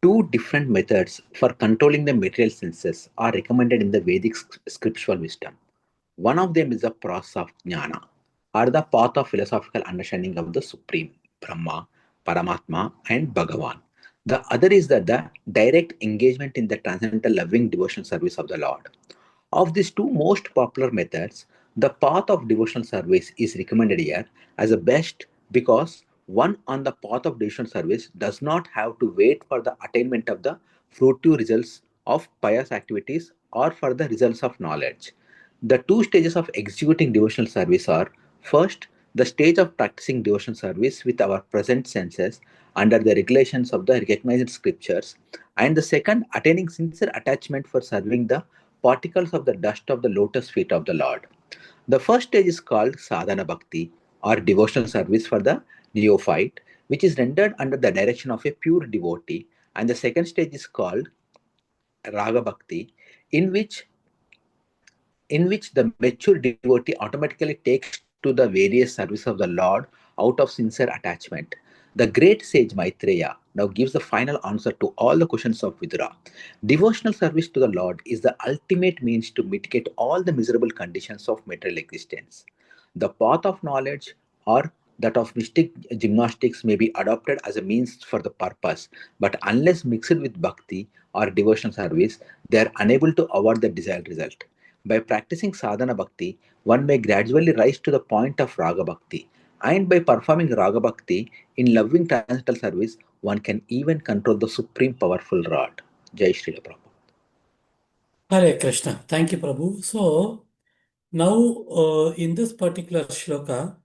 G: Two different methods for controlling the material senses are recommended in the Vedic scriptural wisdom. One of them is the process of jnana, or the path of philosophical understanding of the Supreme, Brahma, Paramatma, and Bhagavan. The other is that the direct engagement in the transcendental loving devotional service of the Lord. Of these two most popular methods, the path of devotional service is recommended here as the best because one on the path of devotional service does not have to wait for the attainment of the fruitive results of pious activities or for the results of knowledge. The two stages of executing devotional service are first, the stage of practicing devotional service with our present senses under the regulations of the recognized scriptures, and the second, attaining sincere attachment for serving the particles of the dust of the lotus feet of the Lord. The first stage is called sadhana bhakti or devotional service for the neophyte, which is rendered under the direction of a pure devotee, and the second stage is called raga bhakti, in which the mature devotee automatically takes to the various service of the Lord out of sincere attachment. The great sage Maitreya now gives the final answer to all the questions of Vidura. Devotional service to the Lord is the ultimate means to mitigate all the miserable conditions of material existence. The path of knowledge or that of mystic gymnastics may be adopted as a means for the purpose, but unless mixed with bhakti or devotional service, they are unable to avoid the desired result. By practicing sadhana bhakti, one may gradually rise to the point of raga bhakti, and by performing raga bhakti in loving transcendental service, one can even control the supreme powerful rod. Jai Shri Prabhupada.
A: Hare Krishna. Thank you, Prabhu. So, now in this particular shloka,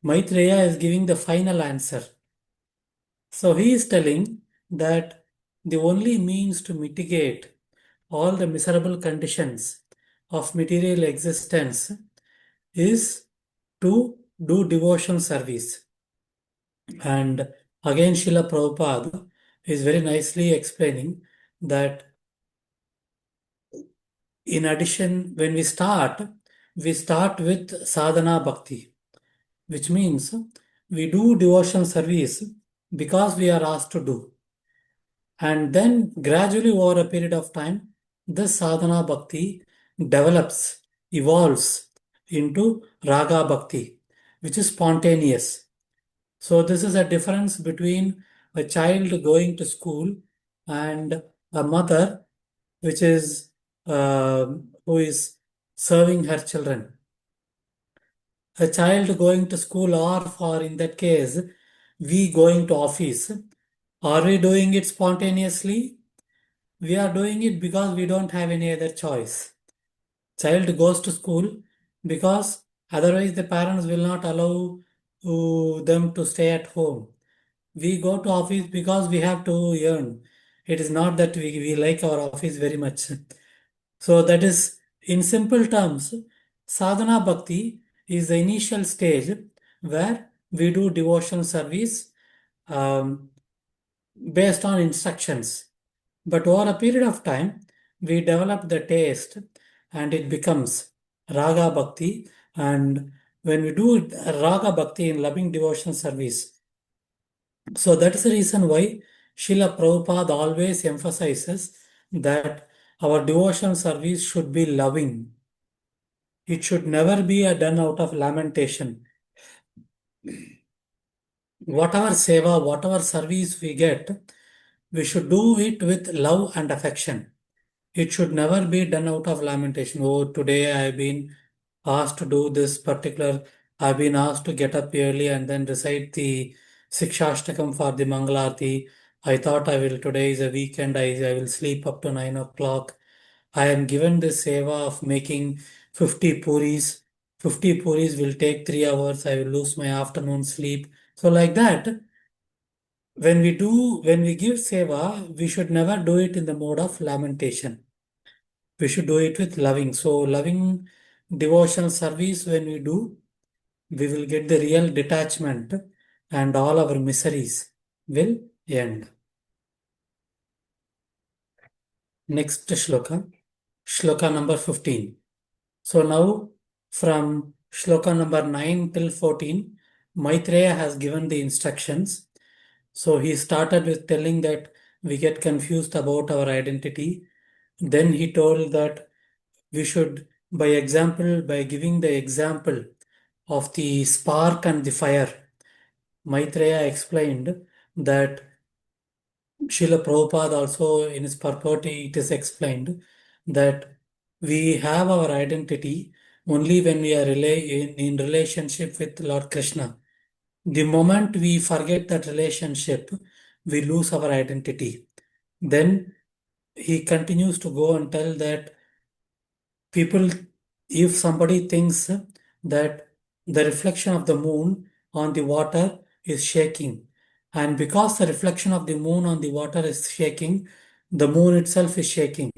A: Maitreya is giving the final answer. So, he is telling that the only means to mitigate all the miserable conditions of material existence is to do devotion service. And again, Srila Prabhupada is very nicely explaining that in addition, when we start with sadhana bhakti, which means we do devotion service because we are asked to do. And then gradually over a period of time, this sadhana bhakti develops, evolves into raga bhakti, which is spontaneous. So this is a difference between a child going to school and a mother, which is who is serving her children. A child going to school, or for in that case, we going to office. Are we doing it spontaneously? We are doing it because we don't have any other choice. Child goes to school because otherwise the parents will not allow them to stay at home. We go to office because we have to earn. It is not that we like our office very much. So that is, in simple terms, sadhana bhakti is the initial stage where we do devotional service um, based on instructions. But over a period of time, we develop the taste and it becomes raga bhakti. And when we do raga bhakti in loving devotional service, so that's the reason why Srila Prabhupada always emphasizes that our devotional service should be loving. It should never be done out of lamentation. Whatever seva, whatever service we get, we should do it with love and affection. It should never be done out of lamentation. Oh, today I've been asked to do this particular, I've been asked to get up early and then recite the Sikshashtakam for the Mangalarti. I thought today is a weekend, I will sleep up to 9 o'clock. I am given this seva of making 50 puris. 50 puris will take 3 hours. I will lose my afternoon sleep. So like that, when we give seva, we should never do it in the mode of lamentation. We should do it with loving. So loving devotional service, when we do, we will get the real detachment and all our miseries will end. Next shloka, shloka number 15. So now from shloka number 9 till 14, Maitreya has given the instructions. So he started with telling that we get confused about our identity. Then he told that we should, by giving the example of the spark and the fire, Maitreya explained that Srila Prabhupada also in his purport, it is explained that we have our identity only when we are in relationship with Lord Krishna. The moment we forget that relationship, we lose our identity. Then he continues to go and tell that people, if somebody thinks that the reflection of the moon on the water is shaking, and because the reflection of the moon on the water is shaking, the moon itself is shaking,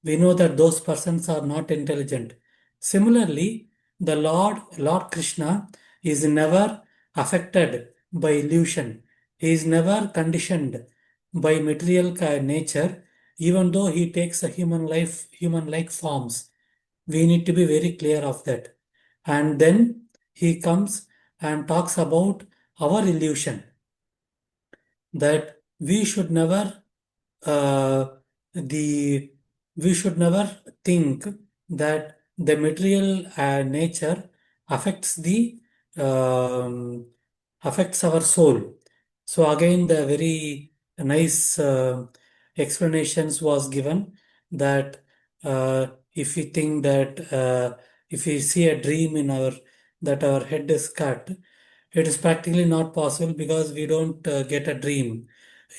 A: we know that those persons are not intelligent. Similarly, The Lord Krishna, is never affected by illusion. He is never conditioned by material nature, even though he takes a human-like forms. We need to be very clear of that. And then he comes and talks about our illusion, that we should never uh, the we should never think that the material nature affects the um, affects our soul. So again, the very nice explanations was given that if we think that if we see a dream in our head is cut, it is practically not possible because we don't get a dream.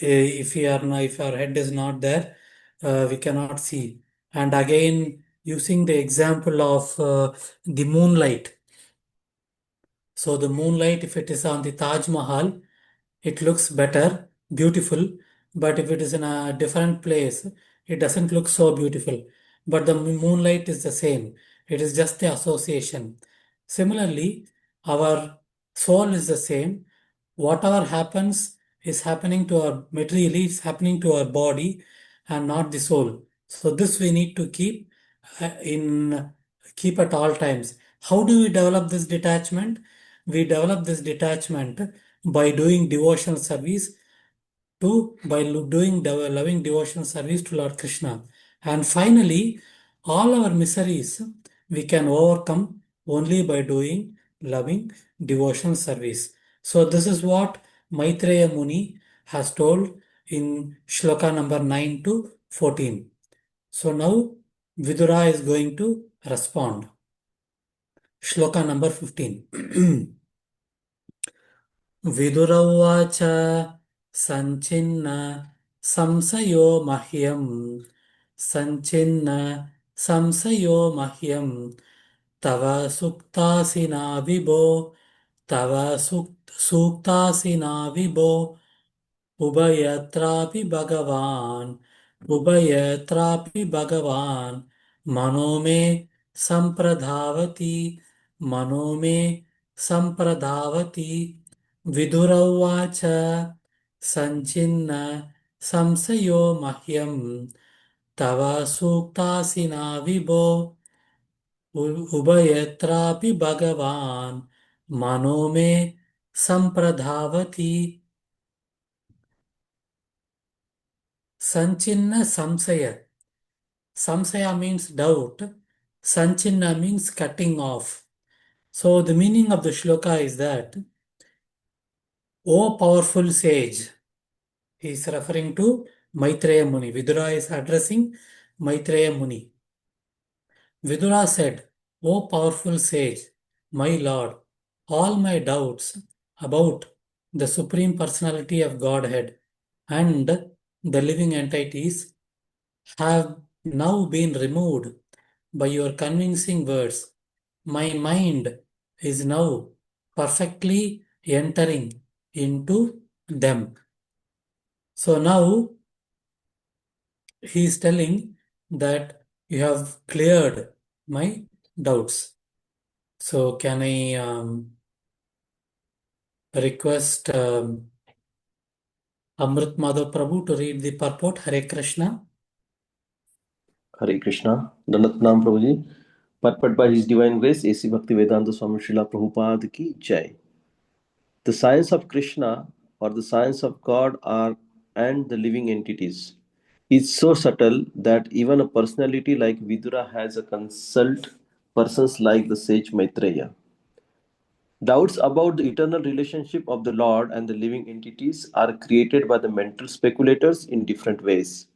A: If our head is not there, we cannot see. And again, using the example of the moonlight. So the moonlight, if it is on the Taj Mahal, it looks better, beautiful. But if it is in a different place, it doesn't look so beautiful. But the moonlight is the same. It is just the association. Similarly, our soul is the same. Whatever happens is happening to our materially, is happening to our body and not the soul. So this we need to in keep at all times. How do we develop this detachment? We develop this detachment by doing devotional service doing loving devotional service to Lord Krishna. And finally, all our miseries we can overcome only by doing loving devotional service. So this is what Maitreya Muni has told in shloka number 9 to 14. So now Vidura is going to respond. Shloka number 15. विदुरौवाच सञ्चिन्न संशयो मह्यम् सञ्चिन्न संशयो मह्यम् तव सुक्तासिना विभो तव सूक्तासिना विभो उभयत्रापि भगवान् मनो मे सम्प्रधावति विदुरौवाच सञ्चिन्न संशयो मह्यम् तव सूक्तासिना विभो उभयत्रापि भगवान् मनो मे सम्प्रधावति Sanchinna Samsaya. Samsaya means doubt. Sanchinna means cutting off. So the meaning of the shloka is that, O powerful sage, he is referring to Maitreya Muni. Vidura is addressing Maitreya Muni. Vidura said, O powerful sage, my lord, all my doubts about the Supreme Personality of Godhead and the living entities have now been removed by your convincing words. My mind is now perfectly entering into them. So now he is telling that you have cleared my doubts. So can I request Amrit Madhav Prabhu to read the purport? Hare Krishna.
E: Hare Krishna. Dandat Pranam Prabhuji. Purport by His Divine Grace, A.C. Bhaktivedanta Swami Srila Prabhupada ki Jai. The science of Krishna or the science of God and the living entities is so subtle that even a personality like Vidura has to consult persons like the sage Maitreya. Doubts about the eternal relationship of the Lord and the living entities are created by the mental speculators in different ways.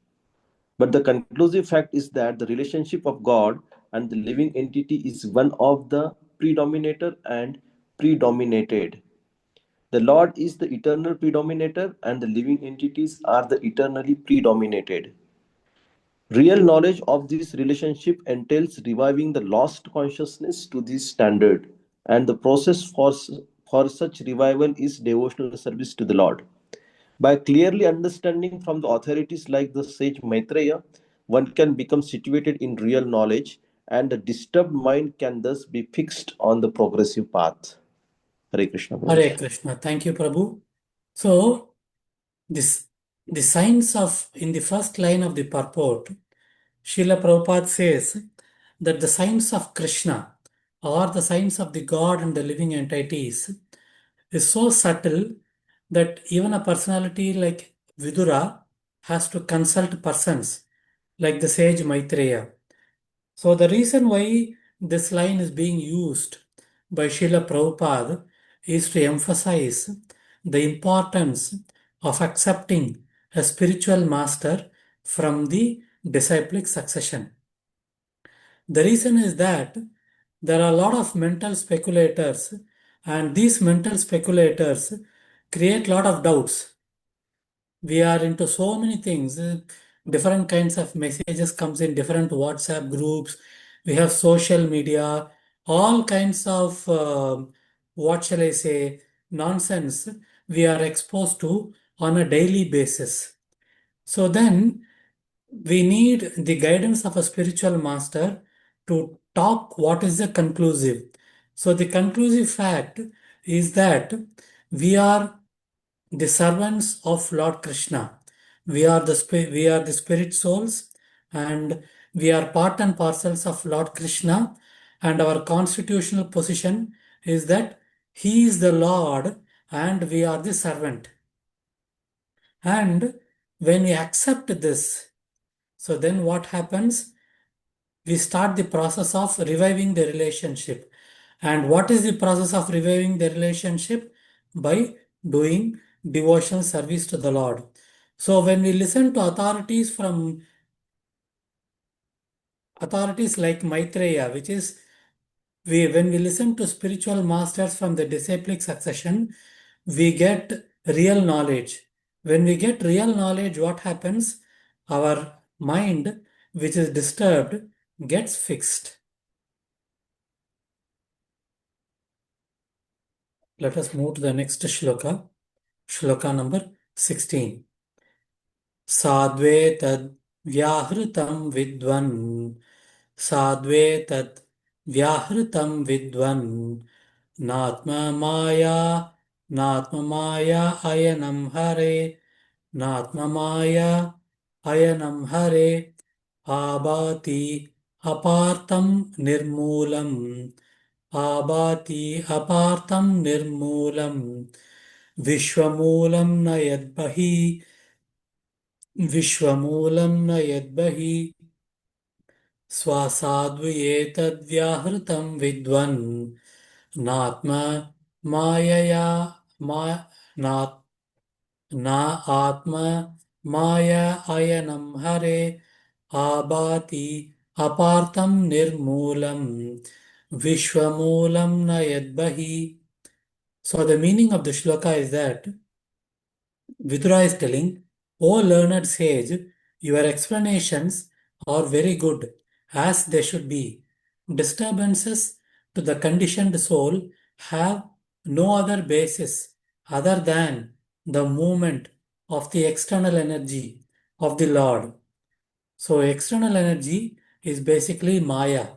E: But the conclusive fact is that the relationship of God and the living entity is one of the predominator and predominated. The Lord is the eternal predominator and the living entities are the eternally predominated. Real knowledge of this relationship entails reviving the lost consciousness to this standard, and the process for such revival is devotional service to the Lord. By clearly understanding from the authorities like the sage Maitreya, one can become situated in real knowledge and the disturbed mind can thus be fixed on the progressive path. Hare Krishna.
A: Hare Krishna. Thank you, Prabhu. So, this the signs of in the first line of the purport, Srila Prabhupada says that the signs of Krishna or the signs of the God and the living entities is so subtle that even a personality like Vidura has to consult persons like the sage Maitreya. So the reason why this line is being used by Srila Prabhupada is to emphasize the importance of accepting a spiritual master from the disciplic succession. The reason is that there are a lot of mental speculators, and these mental speculators create a lot of doubts. We are into so many things. Different kinds of messages comes in different WhatsApp groups. We have social media, all kinds of what shall I say, nonsense we are exposed to on a daily basis. So then we need the guidance of a spiritual master to talk what is the conclusive. So the conclusive fact is that we are the servants of Lord Krishna. We are the spirit souls, and we are part and parcels of Lord Krishna, and our constitutional position is that He is the Lord and we are the servant. And when we accept this, so then what happens? We start the process of reviving the relationship. And what is the process of reviving the relationship? By doing devotional service to the Lord. So when we listen to authorities like Maitreya, which is when we listen to spiritual masters from the disciplic succession, we get real knowledge. When we get real knowledge, what happens? Our mind, which is disturbed, gets fixed. Let us move to the next shloka. Shloka number 16. Sadve tad vyahritam vidvan. Sadve tad vyahritam vidvan. Natma maya ayanam hare. Natma maya ayanam hare. Abati apartam nirmulam. Abati apartam nirmulam. Vishwamulam na yadbahi. Vishwamulam na yadbahi. Swasadvyetadvyahritam vidvan. Natma mayaya ma nat na atma maya ayanam hare. Abati apartam nirmulam. Vishwamulam na yadbahi. So the meaning of the shloka is that Vidura is telling, O learned sage, your explanations are very good, as they should be. Disturbances to the conditioned soul have no other basis other than the movement of the external energy of the Lord. So, external energy is basically Maya.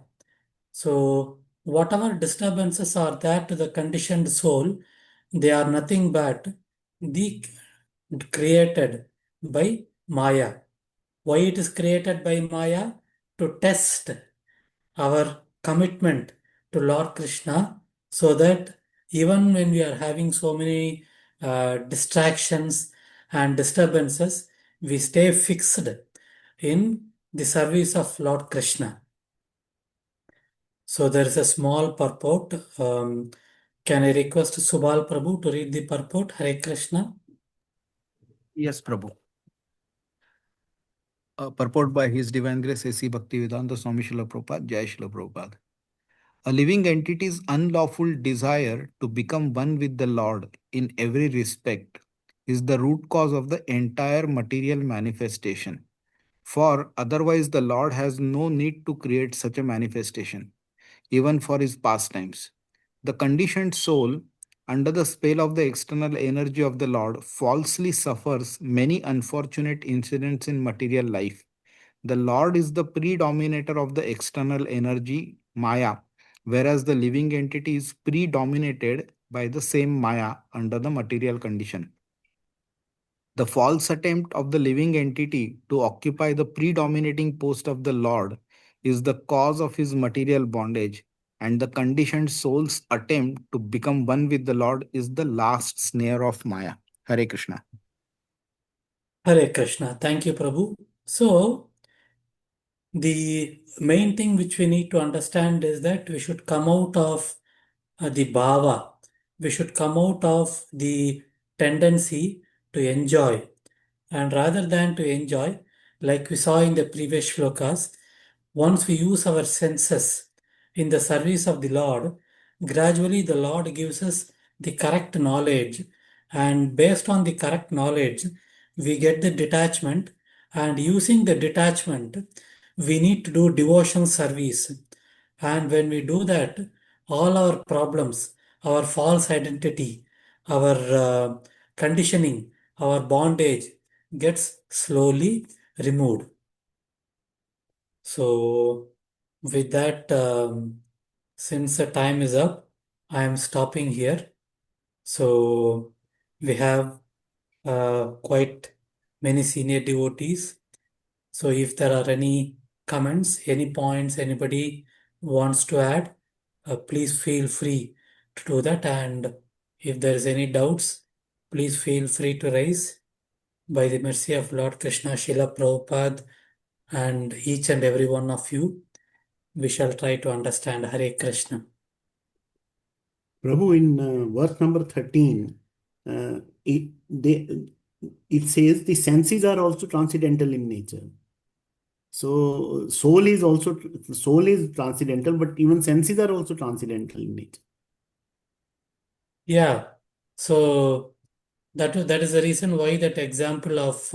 A: So, whatever disturbances are there to the conditioned soul, they are nothing but the created by Maya. Why it is created by Maya? To test our commitment to Lord Krishna, so that even when we are having so many distractions and disturbances, we stay fixed in the service of Lord Krishna. So there is a small purport. Can I request Subal Prabhu to read the purport? Hare Krishna.
C: Yes, Prabhu. Purport by His Divine Grace A.C. Bhaktivedanta Swami Srila Prabhupada, Jai Srila Prabhupada. A living entity's unlawful desire to become one with the Lord in every respect is the root cause of the entire material manifestation. For otherwise, the Lord has no need to create such a manifestation, even for his pastimes. The conditioned soul, under the spell of the external energy of the Lord, falsely suffers many unfortunate incidents in material life. The Lord is the predominator of the external energy, Maya, whereas the living entity is predominated by the same Maya under the material condition. The false attempt of the living entity to occupy the predominating post of the Lord is the cause of his material bondage, and the conditioned soul's attempt to become one with the Lord is the last snare of Maya. Hare Krishna.
A: Hare Krishna. Thank you, Prabhu. So, the main thing which we need to understand is that we should come out of the bhava. We should come out of the tendency to enjoy. And rather than to enjoy, like we saw in the previous shlokas, once we use our senses in the service of the Lord, gradually the Lord gives us the correct knowledge. And based on the correct knowledge, we get the detachment. And using the detachment, we need to do devotion service. And when we do that, all our problems, our false identity, our conditioning, our bondage gets slowly removed. So, with that, since the time is up, I am stopping here. So, we have quite many senior devotees. So, if there are any comments, any points anybody wants to add, please feel free to do that. And if there is any doubts, please feel free to raise. By the mercy of Lord Krishna, Srila Prabhupada, and each and every one of you, we shall try to understand. Hare Krishna.
D: Prabhu, in verse number 13, it says the senses are also transcendental in nature. So soul is transcendental, but even senses are also transcendental in nature.
A: Yeah. So that is the reason why that example of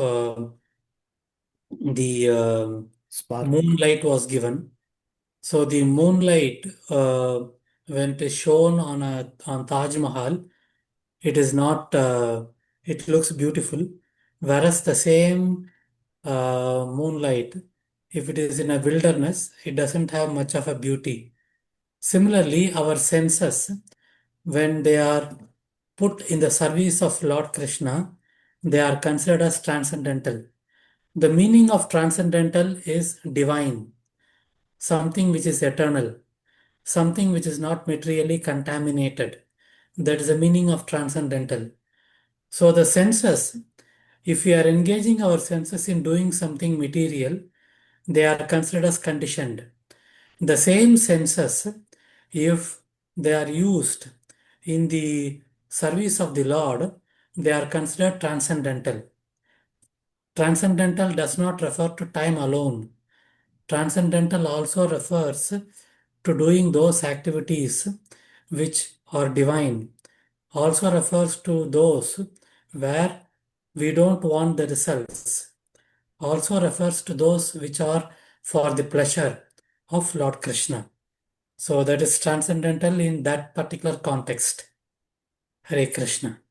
A: the
D: Spark.
A: moonlight was given. So the moonlight, when it is shown on Taj Mahal, it is not. It looks beautiful, whereas the same moonlight, if it is in a wilderness, it doesn't have much of a beauty. Similarly, our senses, when they are put in the service of Lord Krishna, they are considered as transcendental. The meaning of transcendental is divine, something which is eternal, something which is not materially contaminated. That is the meaning of transcendental. So the senses, if we are engaging our senses in doing something material, they are considered as conditioned. The same senses, if they are used in the service of the Lord, they are considered transcendental. Transcendental does not refer to time alone. Transcendental also refers to doing those activities which are divine, also refers to those where we don't want the results, also refers to those which are for the pleasure of Lord Krishna. So that is transcendental in that particular context. Hare Krishna.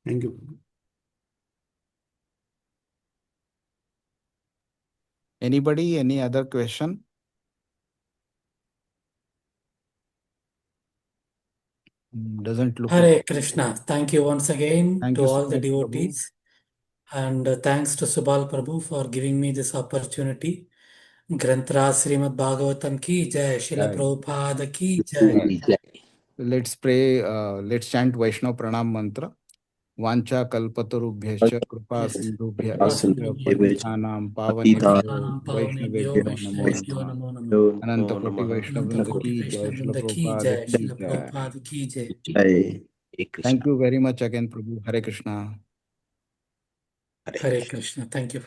D: Thank you.
C: Anybody, any other question? Doesn't look
A: Hare
C: like.
A: Krishna. Thank you once again
C: Thank
A: to
C: you so
A: all the
C: much, Prabhu.
A: devotees. And thanks to Subal Prabhu for giving me this opportunity. Granthra Srimad Bhagavatam ki jai, Srila
C: Jai.
A: Prabhupada ki jai.
C: Let's pray, let's chant Vaishnav Pranam mantra. Vancha kalpatarubhyascha kripa
A: Yes.
C: sindhubhya
A: Vasindhu
C: patitanam pavanebhyo
A: Patitanam Pavanebhyo
C: Vaishnavebhyo namo
A: Vaishnavebhyo
C: namah.
A: Namo Namaha.
C: Ananta Koti
A: Ananta
C: Vaishnavrinda
A: Koti
C: ki jai, Srila
A: Vaishnavrinda ki
C: Prabhupada
A: jai,
C: ki
A: Srila
C: jai.
A: Prabhupada ki jai.
C: Thank you very much again, Prabhu. Hare Krishna.
A: Hare Krishna. Thank you.